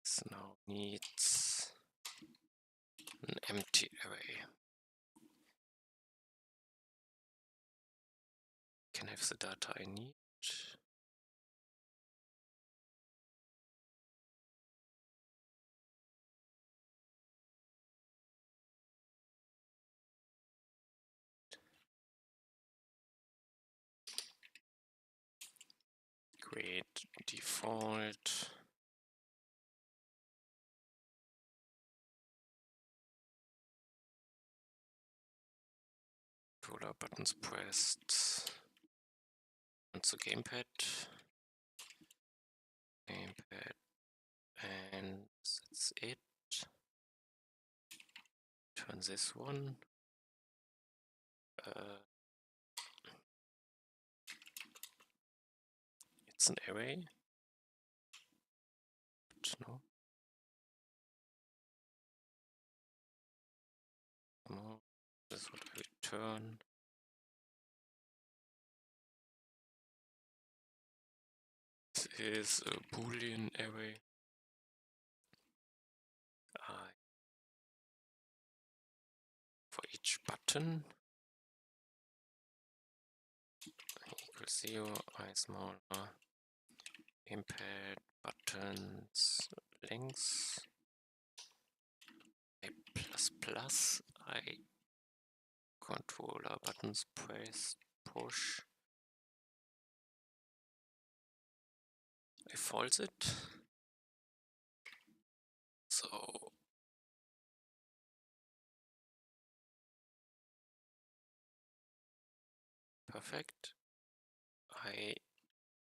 This now needs an empty array. Can have the data I need. Create default. Controller buttons pressed. And the gamepad. Gamepad. And that's it. Turn this one. It's an array. But no. No. This is what I return. This is a Boolean array. For each button equals 0, I smaller, gamepad, buttons, links, I plus plus, I controller, buttons press, push, I false it. So perfect. I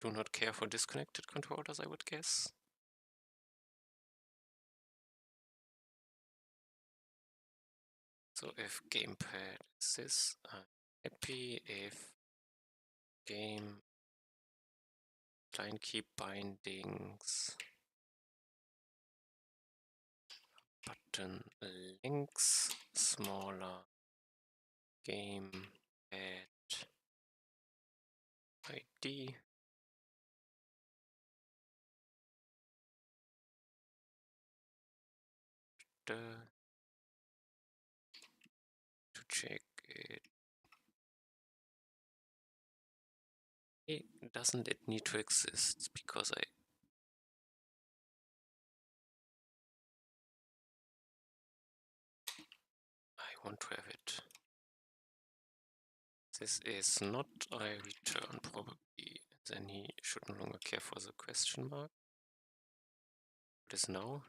do not care for disconnected controllers, I would guess. So if gamepad is this, I'm happy. If game client key bindings, button links, smaller, game at ID, to check it. Doesn't it need to exist? Because I want to have it. This is not I return probably. Then he should no longer care for the question mark. What is now?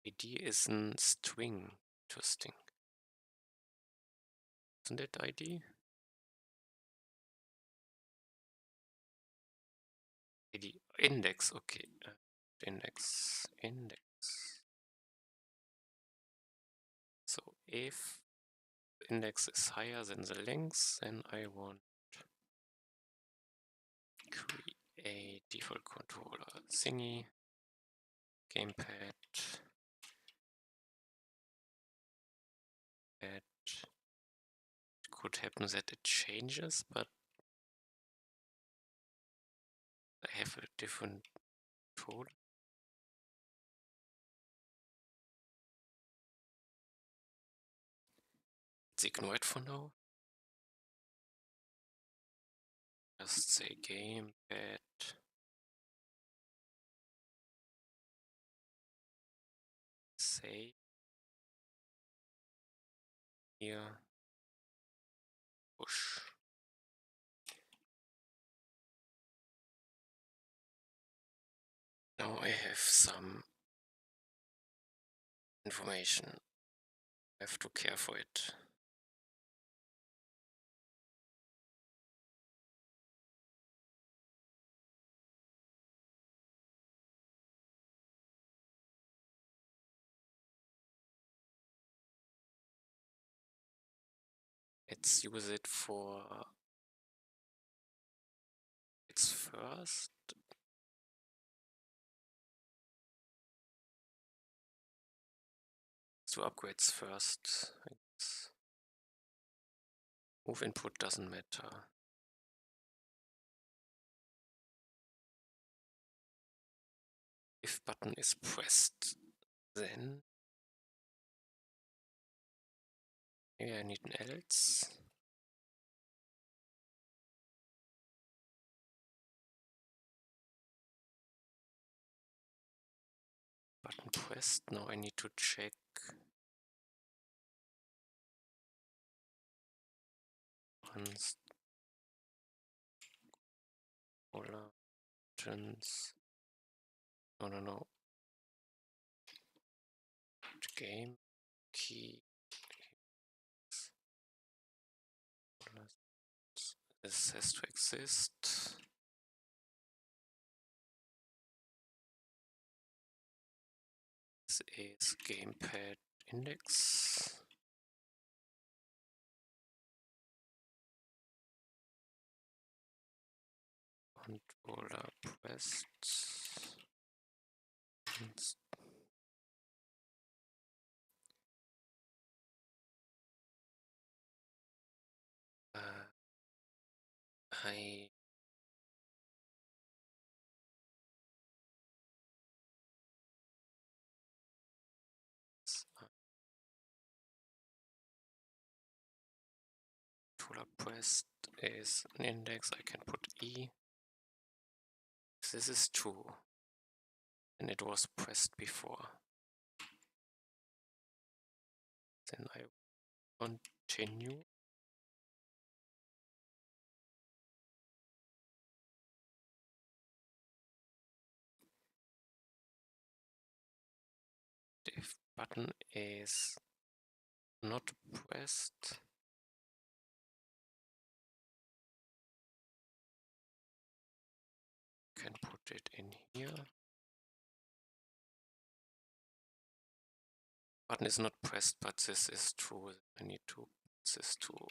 ID is a string. Interesting. Isn't it ID? ID index, okay. Index. So if the index is higher than the length, then I want create default controller thingy, gamepad, it could happen that it changes, but I have a different controller. Let's ignore it for now. Just say gamepad. Say here push. Now I have some information. I have to care for it. Let's use it for its first. Let's do upgrades first, I guess. Move input doesn't matter. If button is pressed, then maybe I need an else. Button pressed. Now I need to check once controller buttons. No. Game key. This has to exist. This is gamepad index. Controller pressed. I controller pressed is an index. I can put E. If this is true, and it was pressed before, then I continue. If button is not pressed, can put it in here. Button is not pressed, but this is true. I need to put this to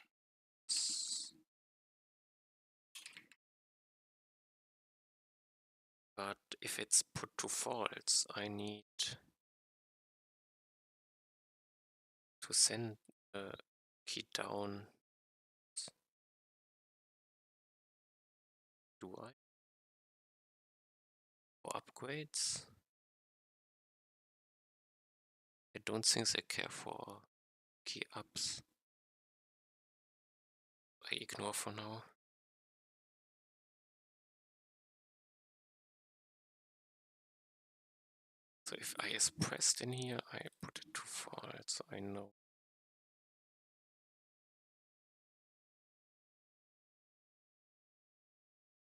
but if it's put to false, I need to send the key down. Do I? For upgrades? I don't think they care for key ups. I ignore for now. So if I is pressed in here, I put it to false, so I know.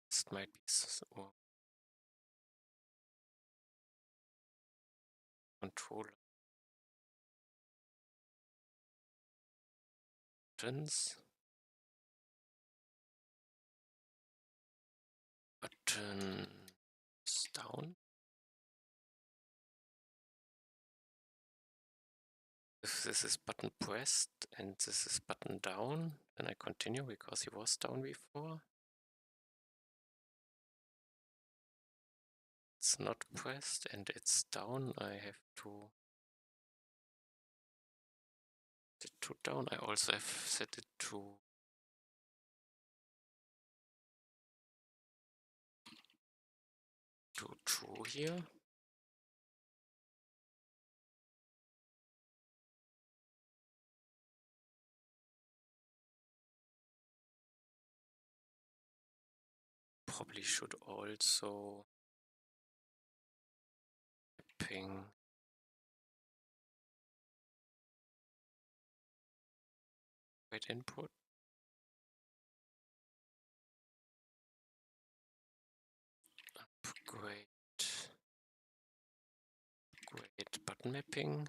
This might be or controller buttons. Buttons down. If this is button pressed and this is button down, then I continue because he was down before. It's not pressed and it's down. I have to set it to down. I also have set it to true here. Probably should also ping wait input. Upgrade button mapping.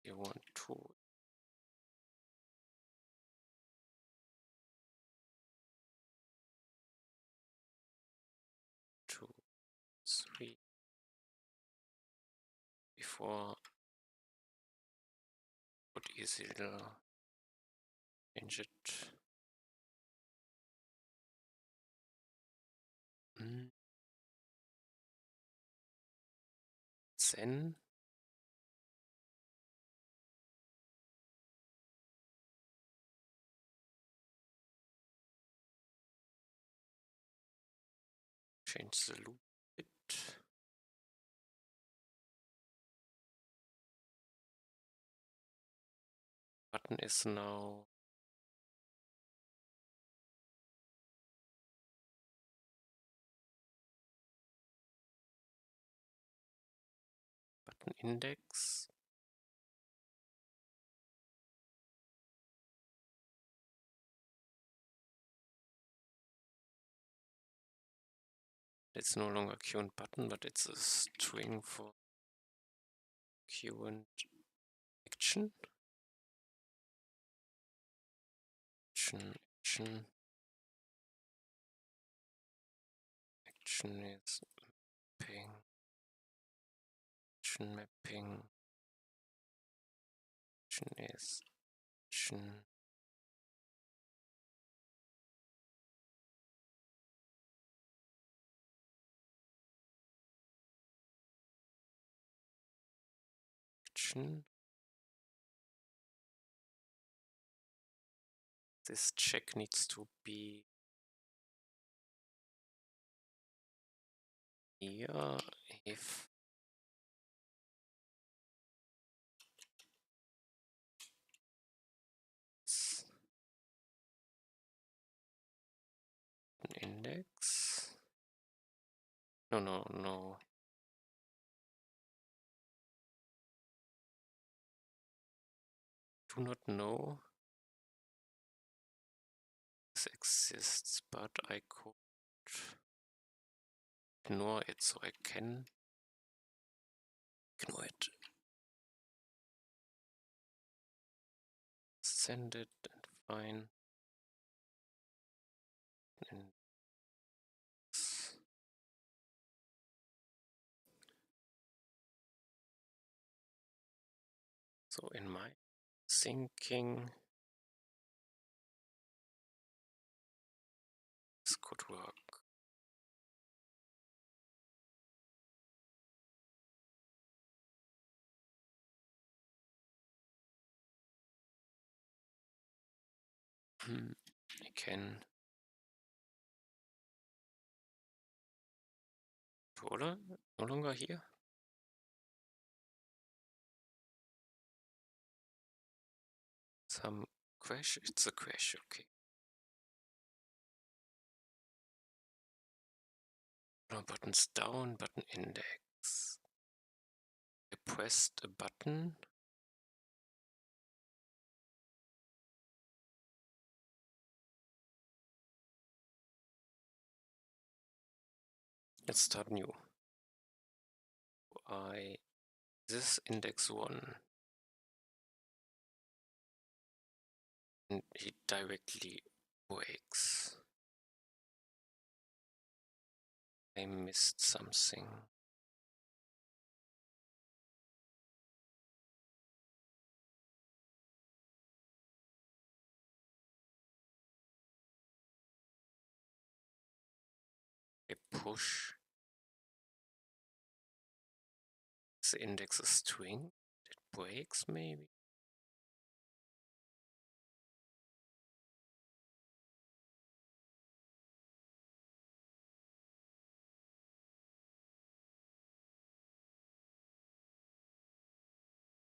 You want to 2, 3 before put easy change it. Then change the loop a bit. Button is now button index. It's no longer Q and button, but it's a string for Q and action. Action is mapping. Action mapping. Action is action. Action. This check needs to be here if it's an index. No. Do not know this exists, but I could ignore it, so I can ignore it. Send it and fine. And so in my thinking, this could work. I can controller no longer here. Some crash. It's a crash. Okay. No buttons down. Button index. I pressed a button. Let's start new. This index 1. And he directly breaks. I missed something. I push. The index a string. It breaks maybe.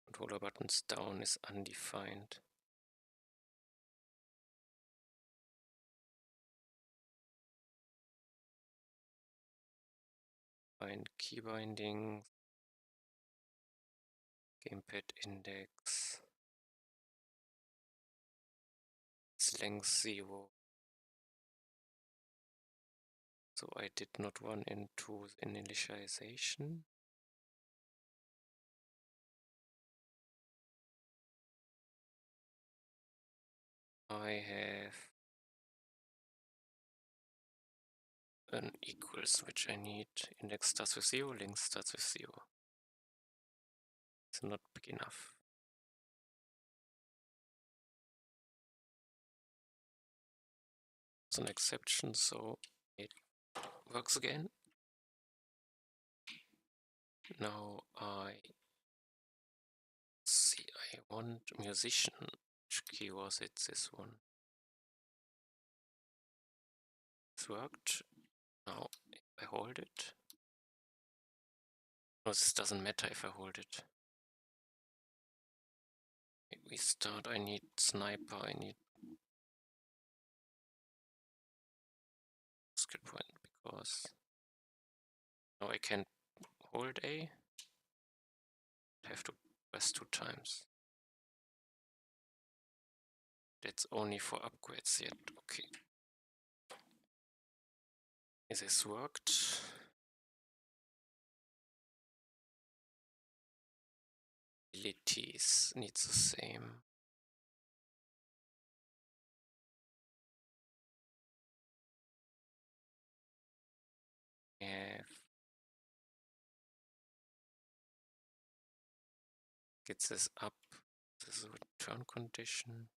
Controller buttons down is undefined. Find key bindings. Gamepad index. It's length 0. So I did not run into the initialization. I have an equals which I need. Index starts with 0, length starts with 0. It's not big enough. It's an exception, so it works again. Now I see, I want musician. Which key was it? This one. It worked. Now if I hold it. No, this doesn't matter if I hold it. We start, I need sniper, I need skill point because now I can hold A. I have to press 2 times. That's only for upgrades yet. Okay. This worked. Abilities needs the same. Have gets this up. This is a return condition.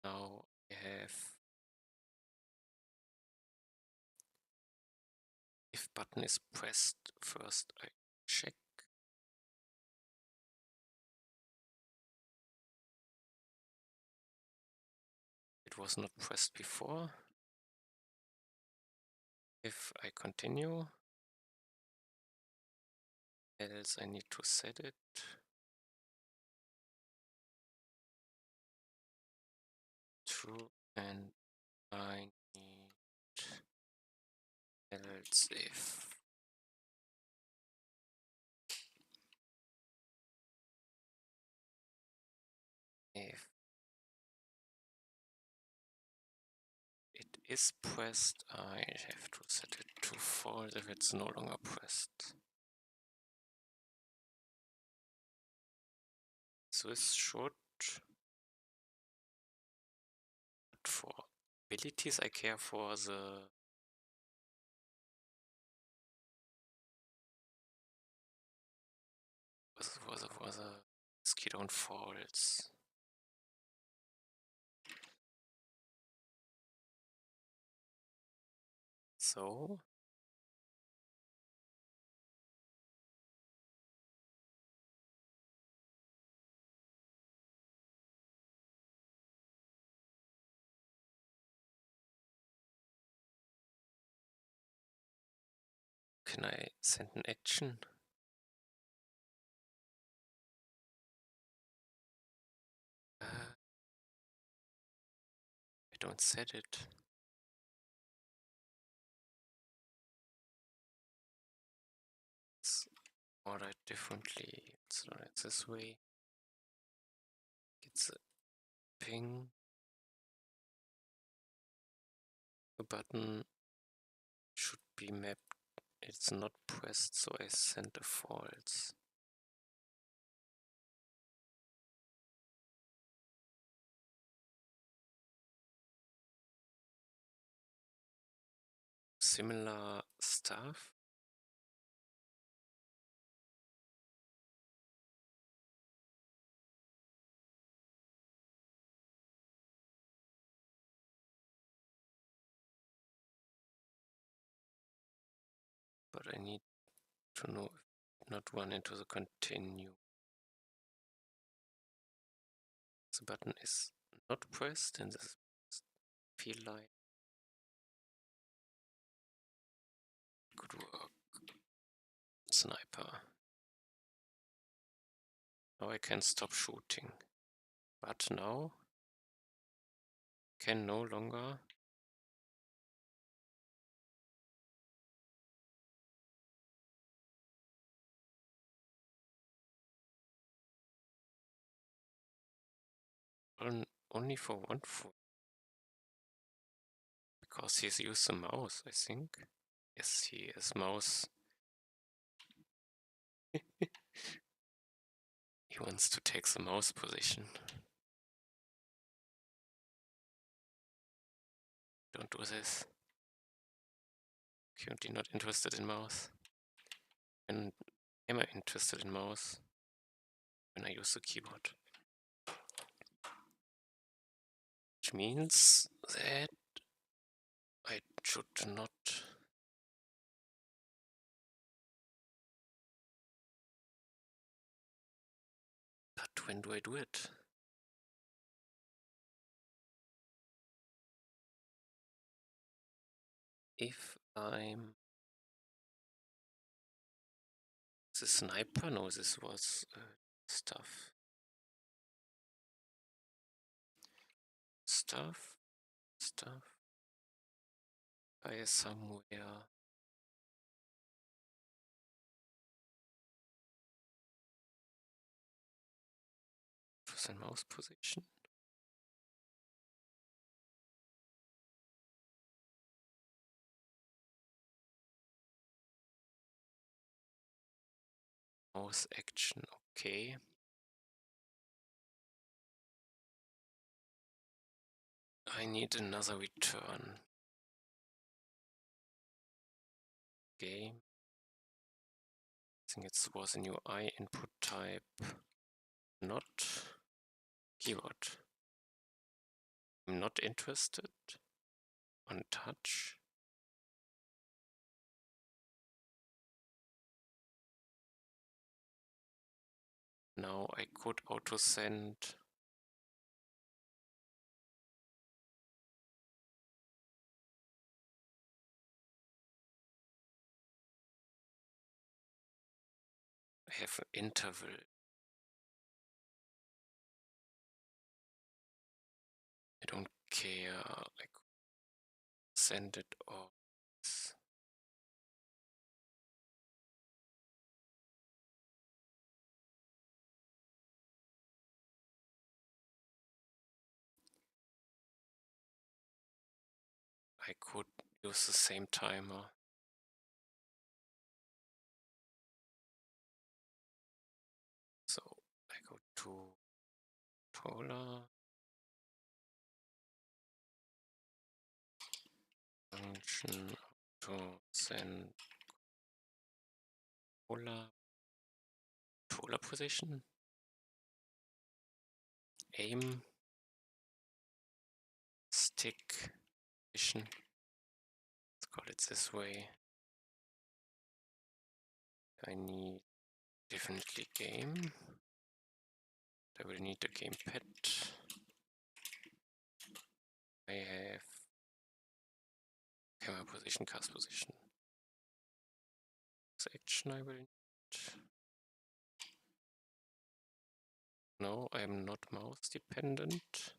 Now I have if button is pressed, first I check. It was not pressed before. If I continue, else I need to set it. True, and I need else if it is pressed, I have to set it to false if it's no longer pressed. So this should, for abilities I care for the skill on false. So can I send an action? I don't set it. Let's order it differently. Let's run it this way. It's a ping. The button should be mapped. It's not pressed, so I send a false. Similar stuff. But I need to know if not run into the continue. The button is not pressed and this feel like good work. Sniper. Now I can stop shooting. But now can no longer run only for one foot. Because he's used the mouse, I think. Yes, he has mouse. He wants to take the mouse position. Don't do this. Currently not interested in mouse. When am I interested in mouse? When I use the keyboard. Which means that I should not. But when do I do it? if I'm the sniper? No, this was stuff. Stuff. I somewhere. Was in mouse position. Mouse action, okay. I need another return. Game. I think it was a new I input type. Not keyword. I'm not interested. On touch. Now I could auto send. I have an interval. I don't care. I could send it off. I could use the same timer. So I go to controller. Function to send controller position. Aim. Stick position. Let's call it this way. I need definitely game. I will need a gamepad. I have camera position, cast position. This action I will need. No, I am not mouse dependent.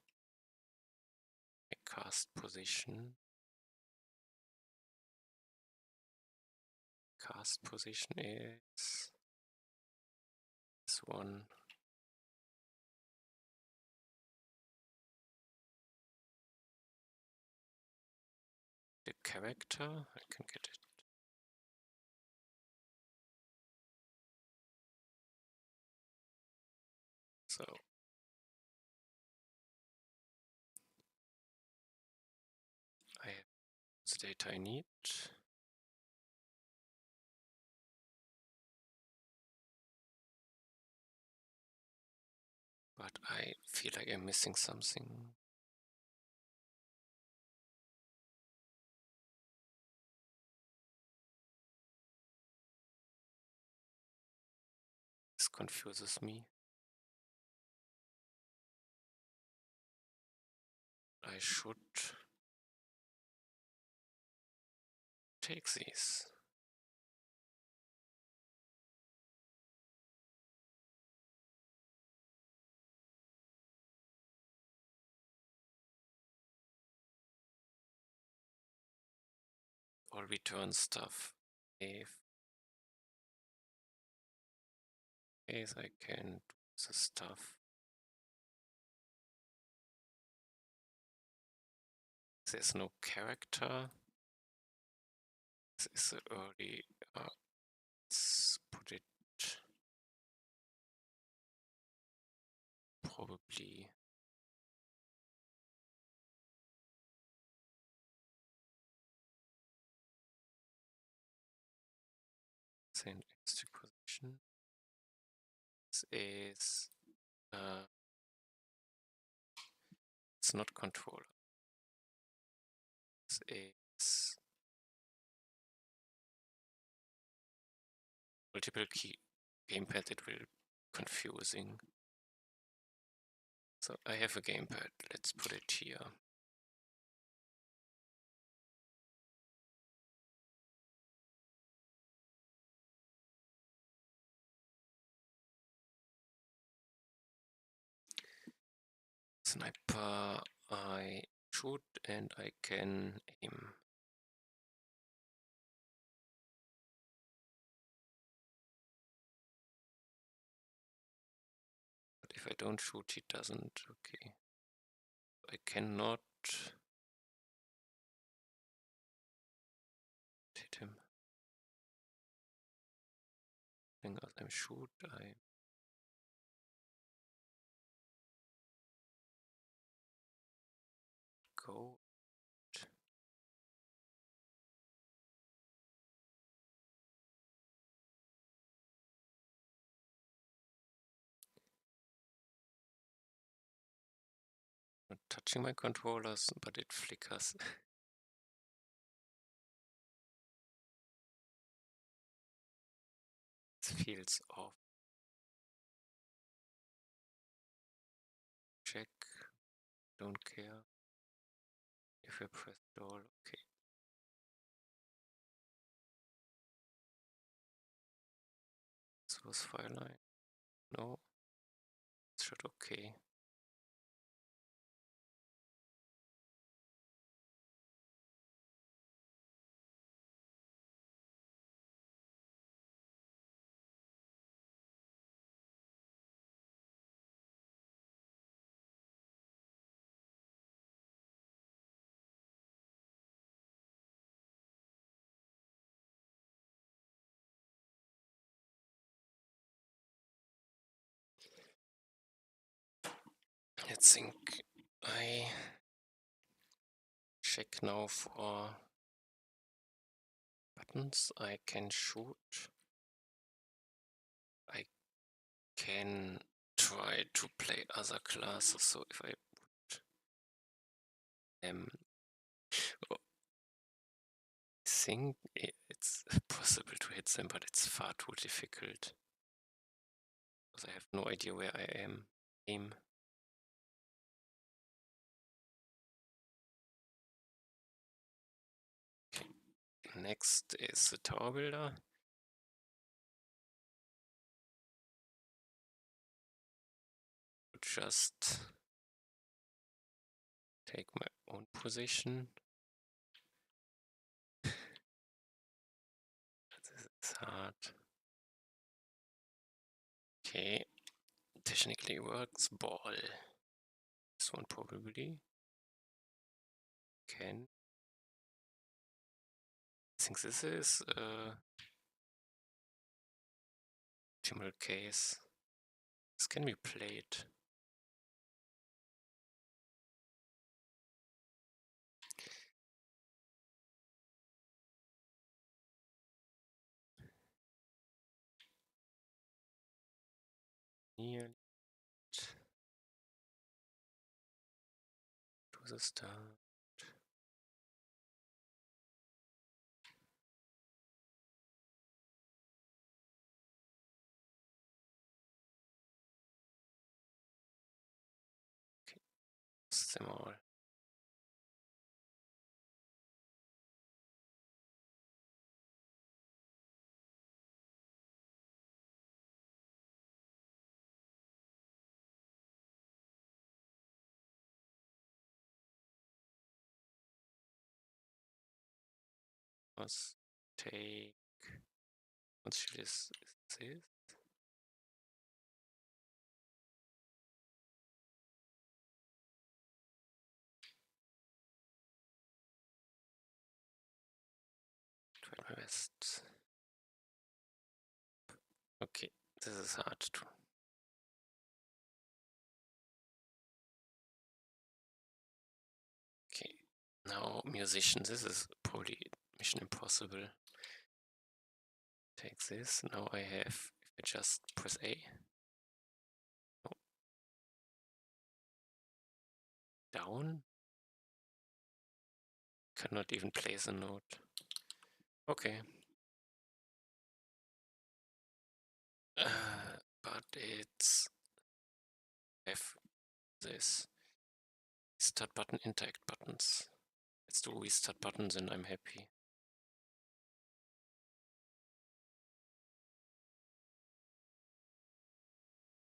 My cast position. Cast position is this one. The character, I can get it. So I have the data I need. But I feel like I'm missing something. This confuses me. I should take these. Or return stuff. If case I can do the stuff. There's no character. This is the early. Let's put it probably. Send extra position. This is. It's not controller. This is multiple key gamepad. It will be confusing. So I have a gamepad. Let's put it here. Sniper, I shoot and I can aim. But if I don't shoot, he doesn't. Okay. I cannot hit him. As I shoot, I go. Not touching my controllers, but it flickers. It feels off. Check. Don't care. If I press all, okay. Source file line. No. It should okay. I think I check now for buttons I can shoot. I can try to play other classes, so if I put oh, I think it's possible to hit them, but it's far too difficult. Because I have no idea where I am. Aim. Okay. Next is the tower builder. Just take my own position. This is hard. Okay, technically works. Ball. This one probably can. I think this is a optimal case. This can be played. Near to the start. Okay, lost them all. Must take. What shield is this? Try my best. Okay, this is hard too. Okay, now musician. This is probably Mission Impossible. Take this. Now I have. If I just press A. No. Down. Cannot even place a note. Okay. But it's F this start button, interact buttons. Let's do restart buttons and I'm happy.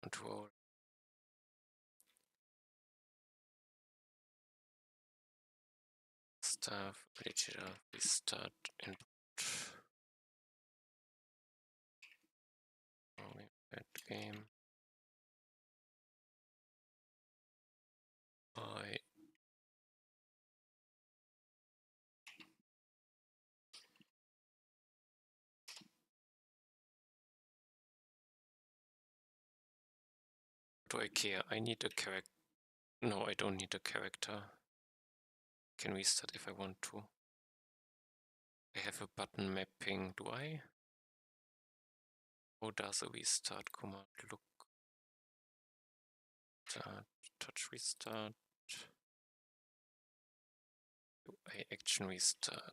Control. stuff, editor, restart input. That game. I do I care? I need a character. No, I don't need a character. Can restart if I want to. I have a button mapping. Do I? How does a restart command look? Touch restart. Do I action restart?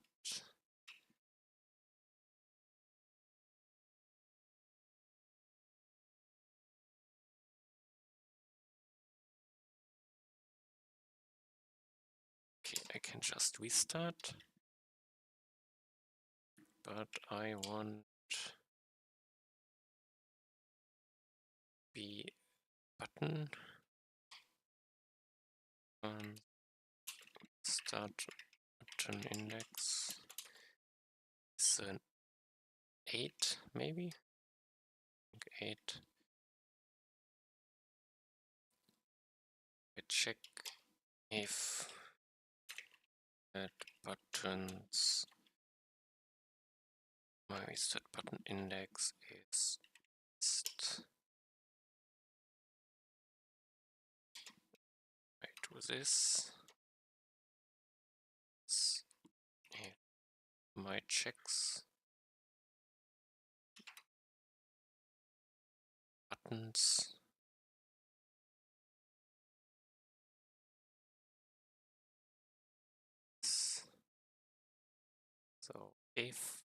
Okay, I can just restart. But I want the button start button index is an 8 maybe? I think 8. I check if that buttons my restart button index is I do this. My checks buttons so if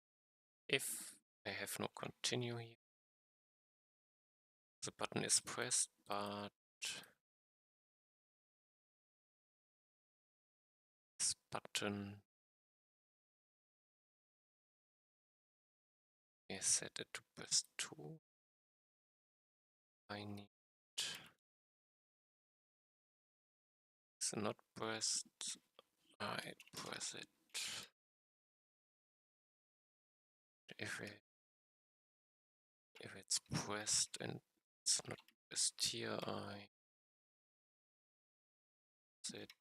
I have no continue here, the button is pressed, but this button is set it to press 2. I need it's not pressed. I press it. If it's pressed and it's not pressed here, I press it.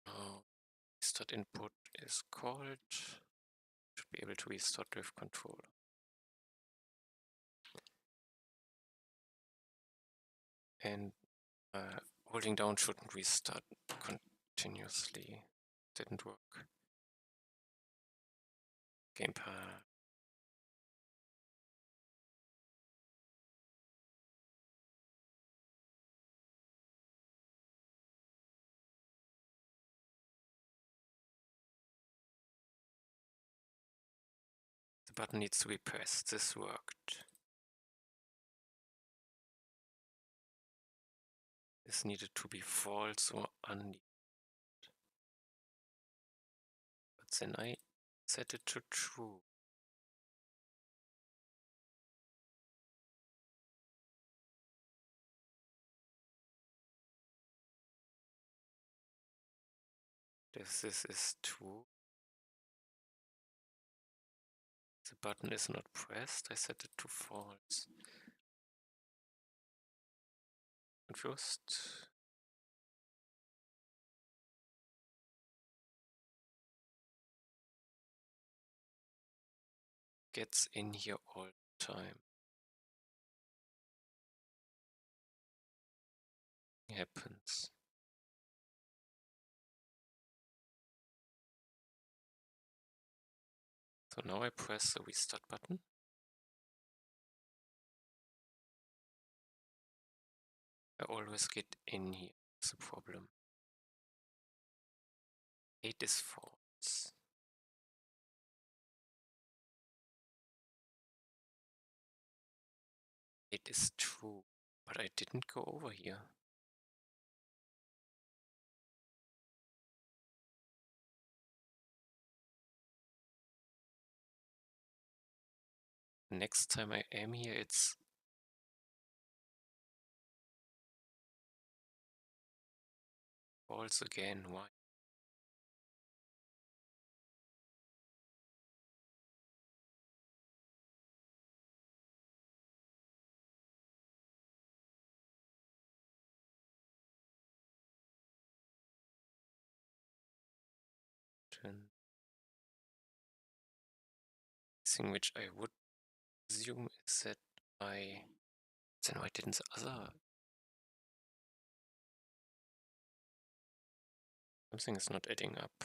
Now restart input is called. Should be able to restart with controller. And holding down shouldn't restart continuously. Didn't work. Gamepad. The button needs to be pressed. This worked. This needed to be false or unneeded. But then I set it to true. If this is true, the button is not pressed, I set it to false. Confused? Gets in here all the time. Happens. So now I press the restart button. I always get in here. That's the problem. 8 is false. It is true, but I didn't go over here. Next time I am here, it's False again, why? Then thing which I would assume is that then why didn't the other something is not adding up.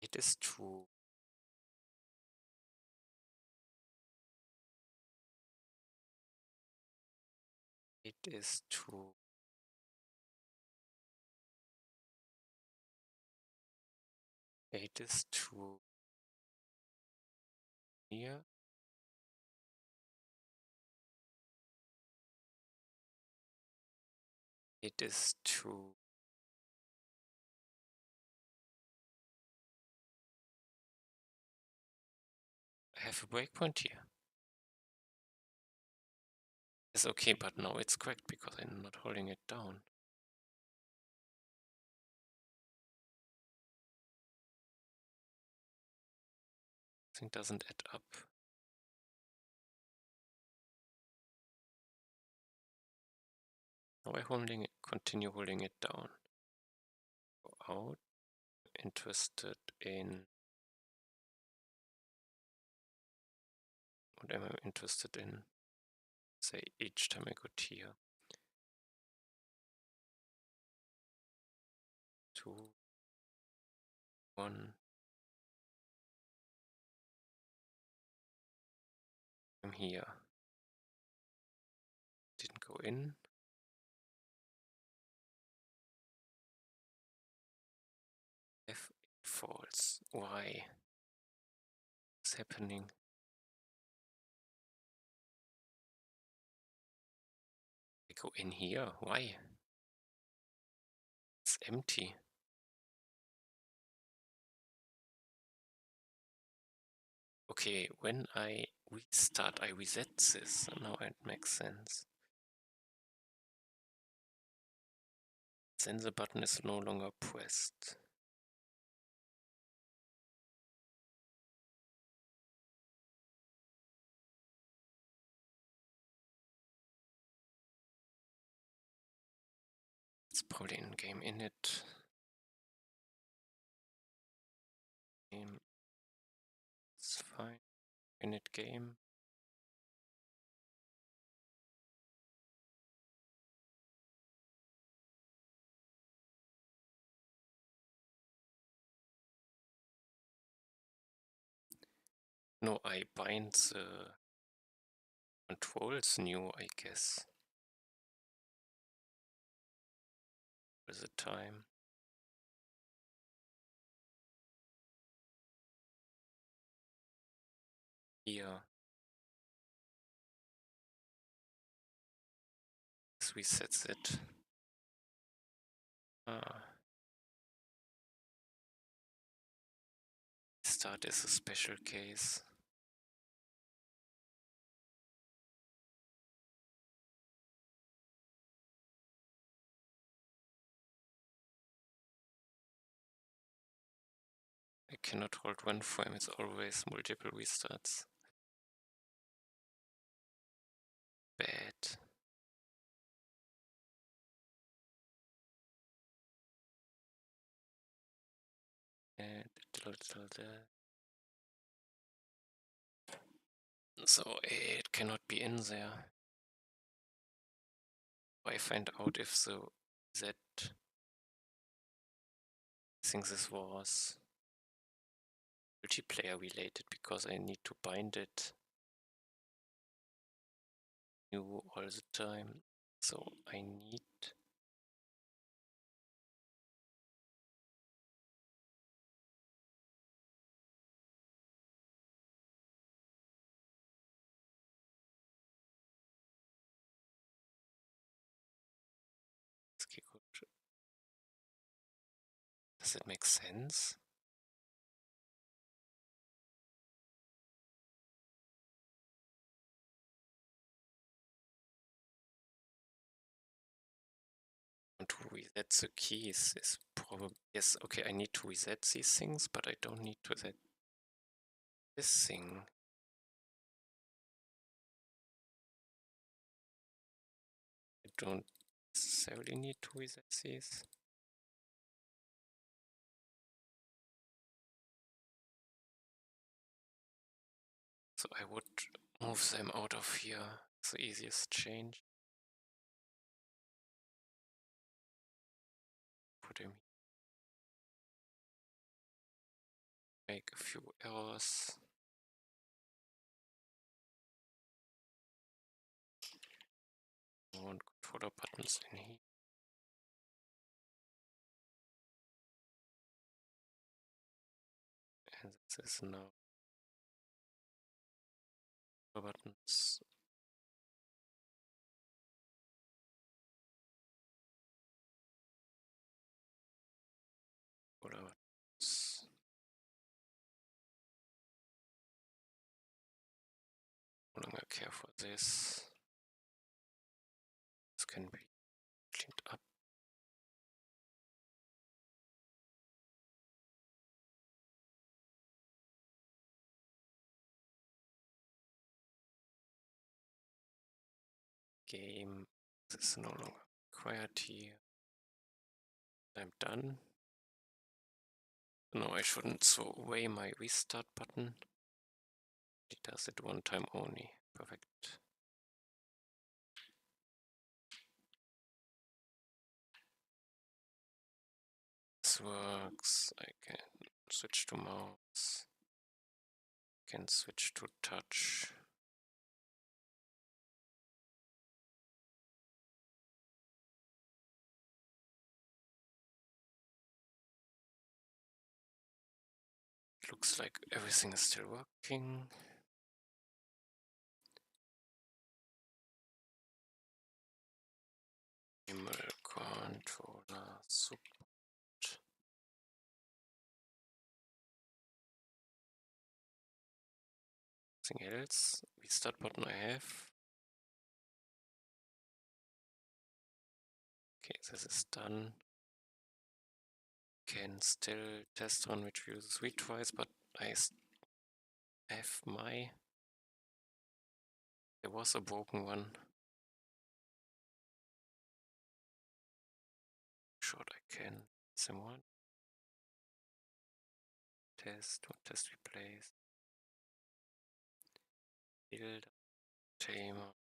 It is true. It is true. It is true. Here. It is true. I have a breakpoint here. It's okay, but now it's correct because I'm not holding it down. Thing doesn't add up. Now I continue holding it down. Go out. Interested in what am I interested in? Say each time I go here. 2, 1. I'm here. Didn't go in. F false. Why? What's happening? I go in here. Why? It's empty. Okay, when I restart, I reset this. Now it makes sense. Then the button is no longer pressed. It's probably in game init. Game. It's fine. Init game. No, I bind the controls new, I guess. With the time. Here. This resets it. Start is a special case. I cannot hold one frame, it's always multiple restarts. Bad. So it cannot be in there. I find out if that I think this was multiplayer related because I need to bind it new all the time. So I need Does it make sense? To reset the keys is probably, yes, okay, I need to reset these things, but I don't need to reset this thing. I don't necessarily need to reset these. So I would move them out of here. It's the easiest change. Put them here. Make a few errors. I want controller buttons in here. And this is now buttons. Controller buttons. No longer care for this. This can be cleaned up. Game. This is no longer required here. I'm done. No, I shouldn't throw away my restart button. It does it one time only. Perfect. This works. I can switch to mouse. Can switch to touch. Looks like everything is still working. Email controller support. Something else. Restart button I have. Okay, this is done. Can still test run which uses retries, but I have my. There was a broken one. Sure, I can. Someone. Test replace. Build tamer.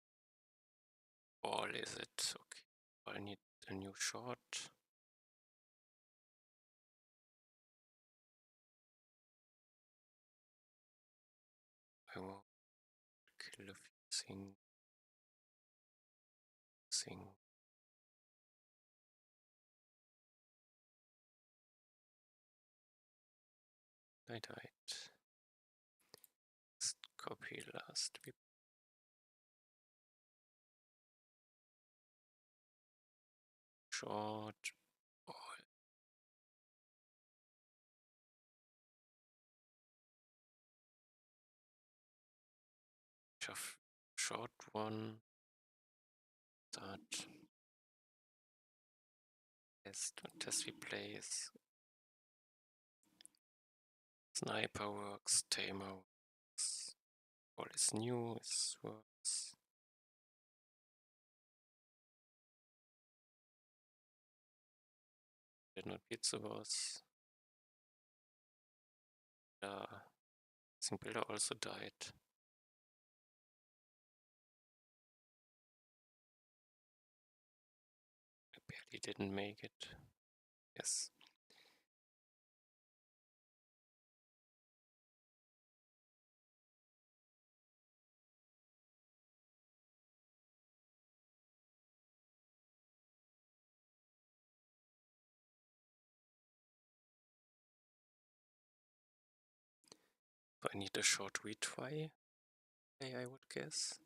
All is it? Okay. I need a new shot. I will kill a few thing. I died. Let's copy last. Short. All. Short one. Start. Test replace. Sniper works. Tamer works. All is new. This works. Did not beat the boss. I think Builder also died. I barely didn't make it. Yes. So I need a short retry, I would guess.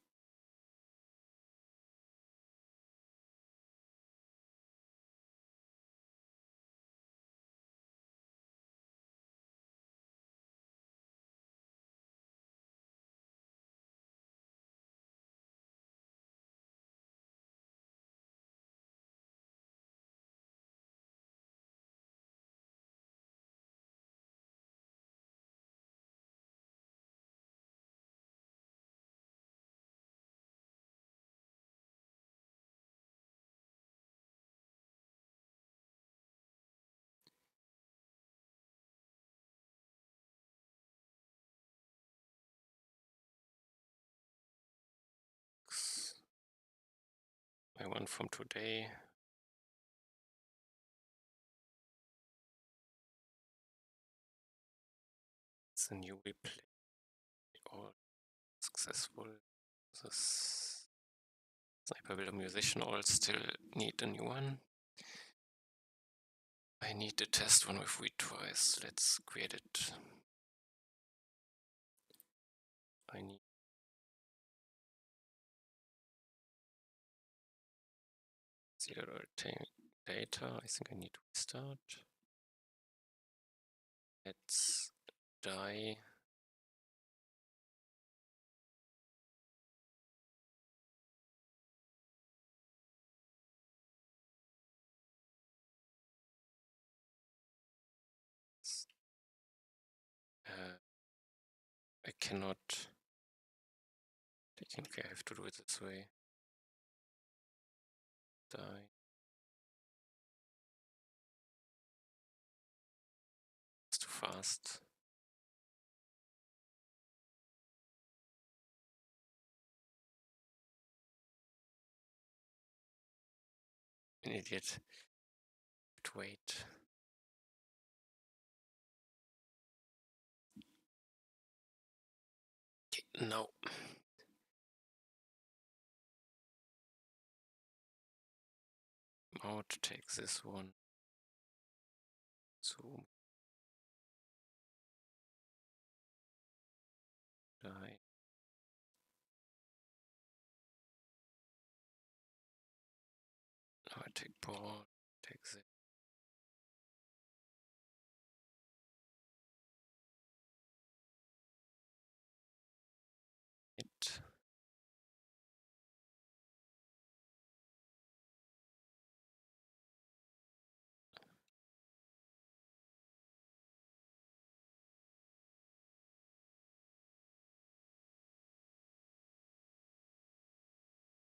my one from today. It's a new replay. All successful. This Sniper Builder Musician all still need a new one. I need to test one with retries. Let's create it. I need zero data. I think I need to restart. Let's die. I cannot. Technically, I have to do it this way. Die. It's too fast. An idiot. But wait. Okay, no. How to take this one? Zoom. Die. Now I take ball. Take this. It.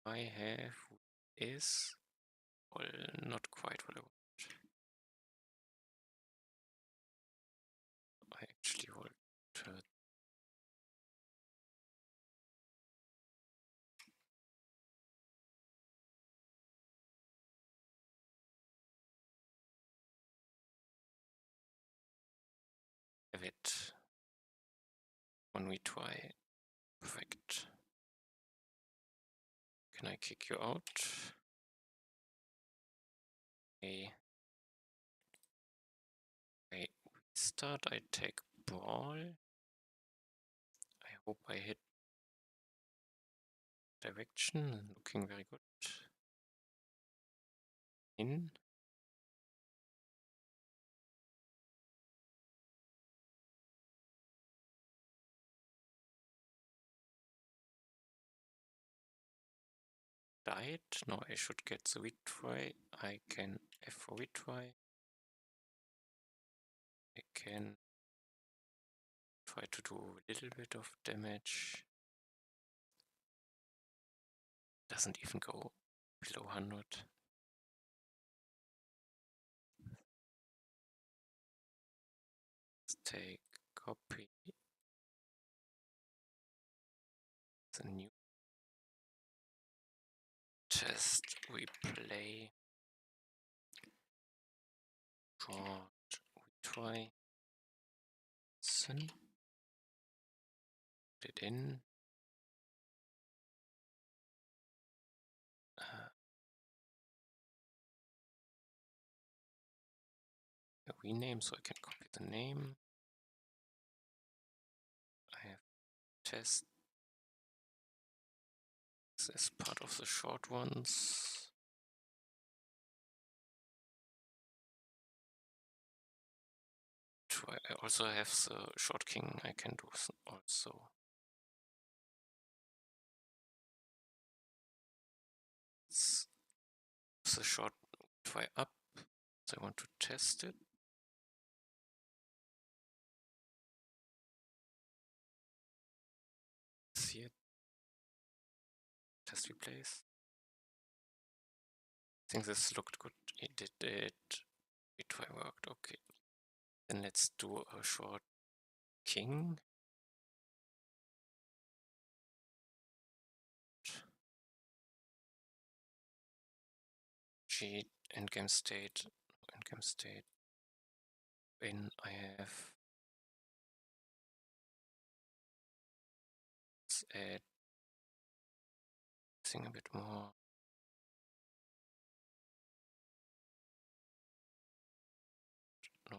I have is well, not quite what I want. I actually want to have it when we try. Perfect. Can I kick you out? Okay. I start. I take ball. I hope I hit direction. Looking very good. In. Died. Now I should get the retry. I can F for retry. I can try to do a little bit of damage. Doesn't even go below 100. Let's take copy the new test replay. Short retry. Put it in. A rename so I can copy the name. I have test. This is part of the short ones. I also have the short king I can do also. It's the short try up. So I want to test it. See it. Test replace. I think this looked good. It did it. Retry worked. Okay. Then let's do a short king. strategy, endgame state, when I have, let's add thing a bit more. No.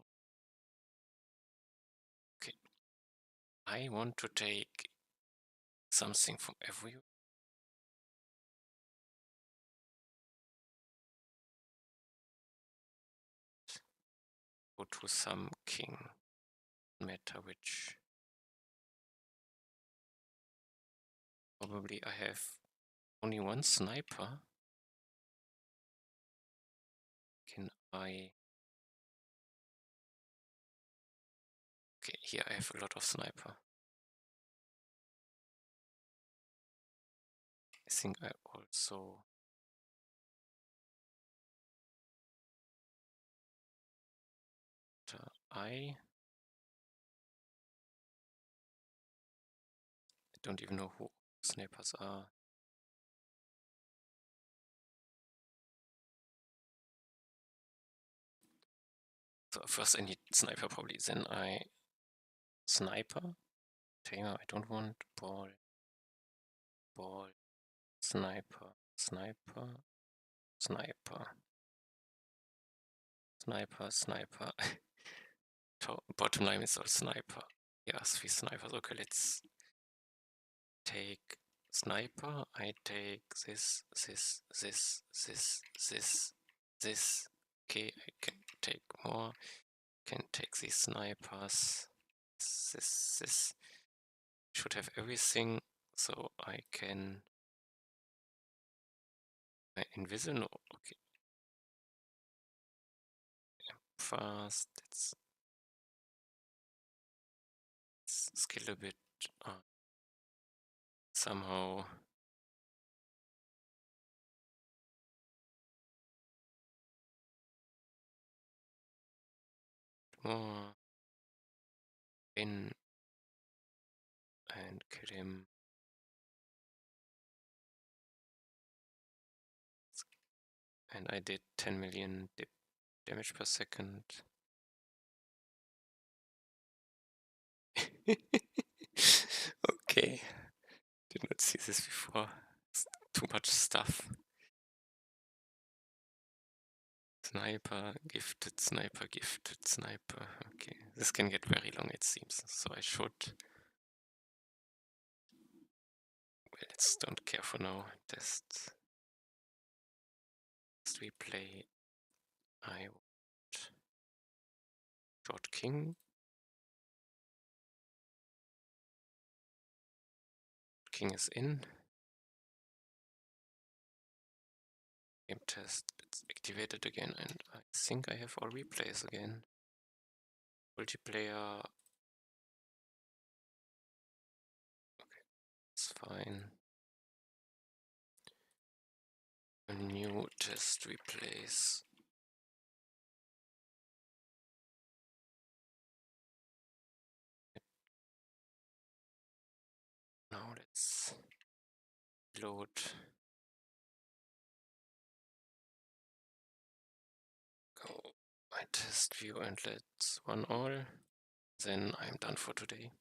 Okay. I want to take something from every. Go to some king meta, which probably I have only one sniper. Can I? Okay, here I have a lot of sniper. I think I also I don't even know who snipers are. So first I need sniper probably, then I sniper, tamer, I don't want ball, sniper, bottom line is all sniper. Yes, 3 snipers. Okay, let's take sniper. I take this. Okay, I can take more. Can take these snipers. This. Should have everything, so I can. Invisible. No, okay. Fast. Let's skill a bit. Somehow. More. In. And kill him. And I did 10 million damage per second. Okay. Did not see this before. It's too much stuff. Sniper, gifted, sniper, gifted, sniper. Okay, this can get very long, it seems. So I should. Well, let's don't care for now. Test. We play. I want short king. King is in. Game test. It's activated again, and I think I have all replays again. Multiplayer. Okay, it's fine. A new test replays. Now let's load. Go my test view and let's run all. Then I'm done for today.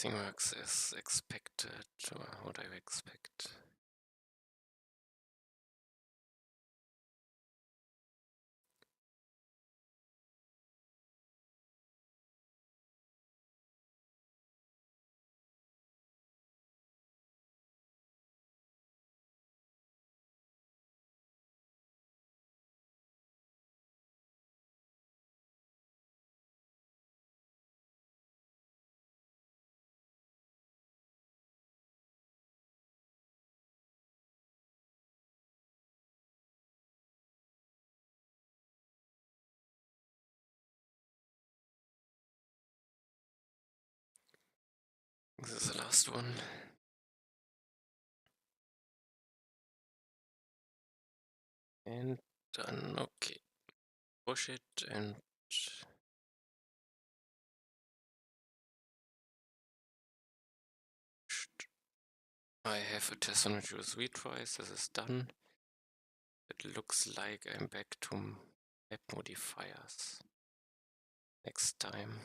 Everything works as expected, or what I expect. This is the last one. And done. Okay. Push it and I have a test on reduce retries. This is done. It looks like I'm back to map modifiers next time.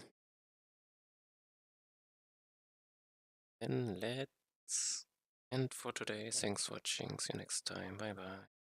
Then let's end for today. Thanks for watching. See you next time. Bye bye.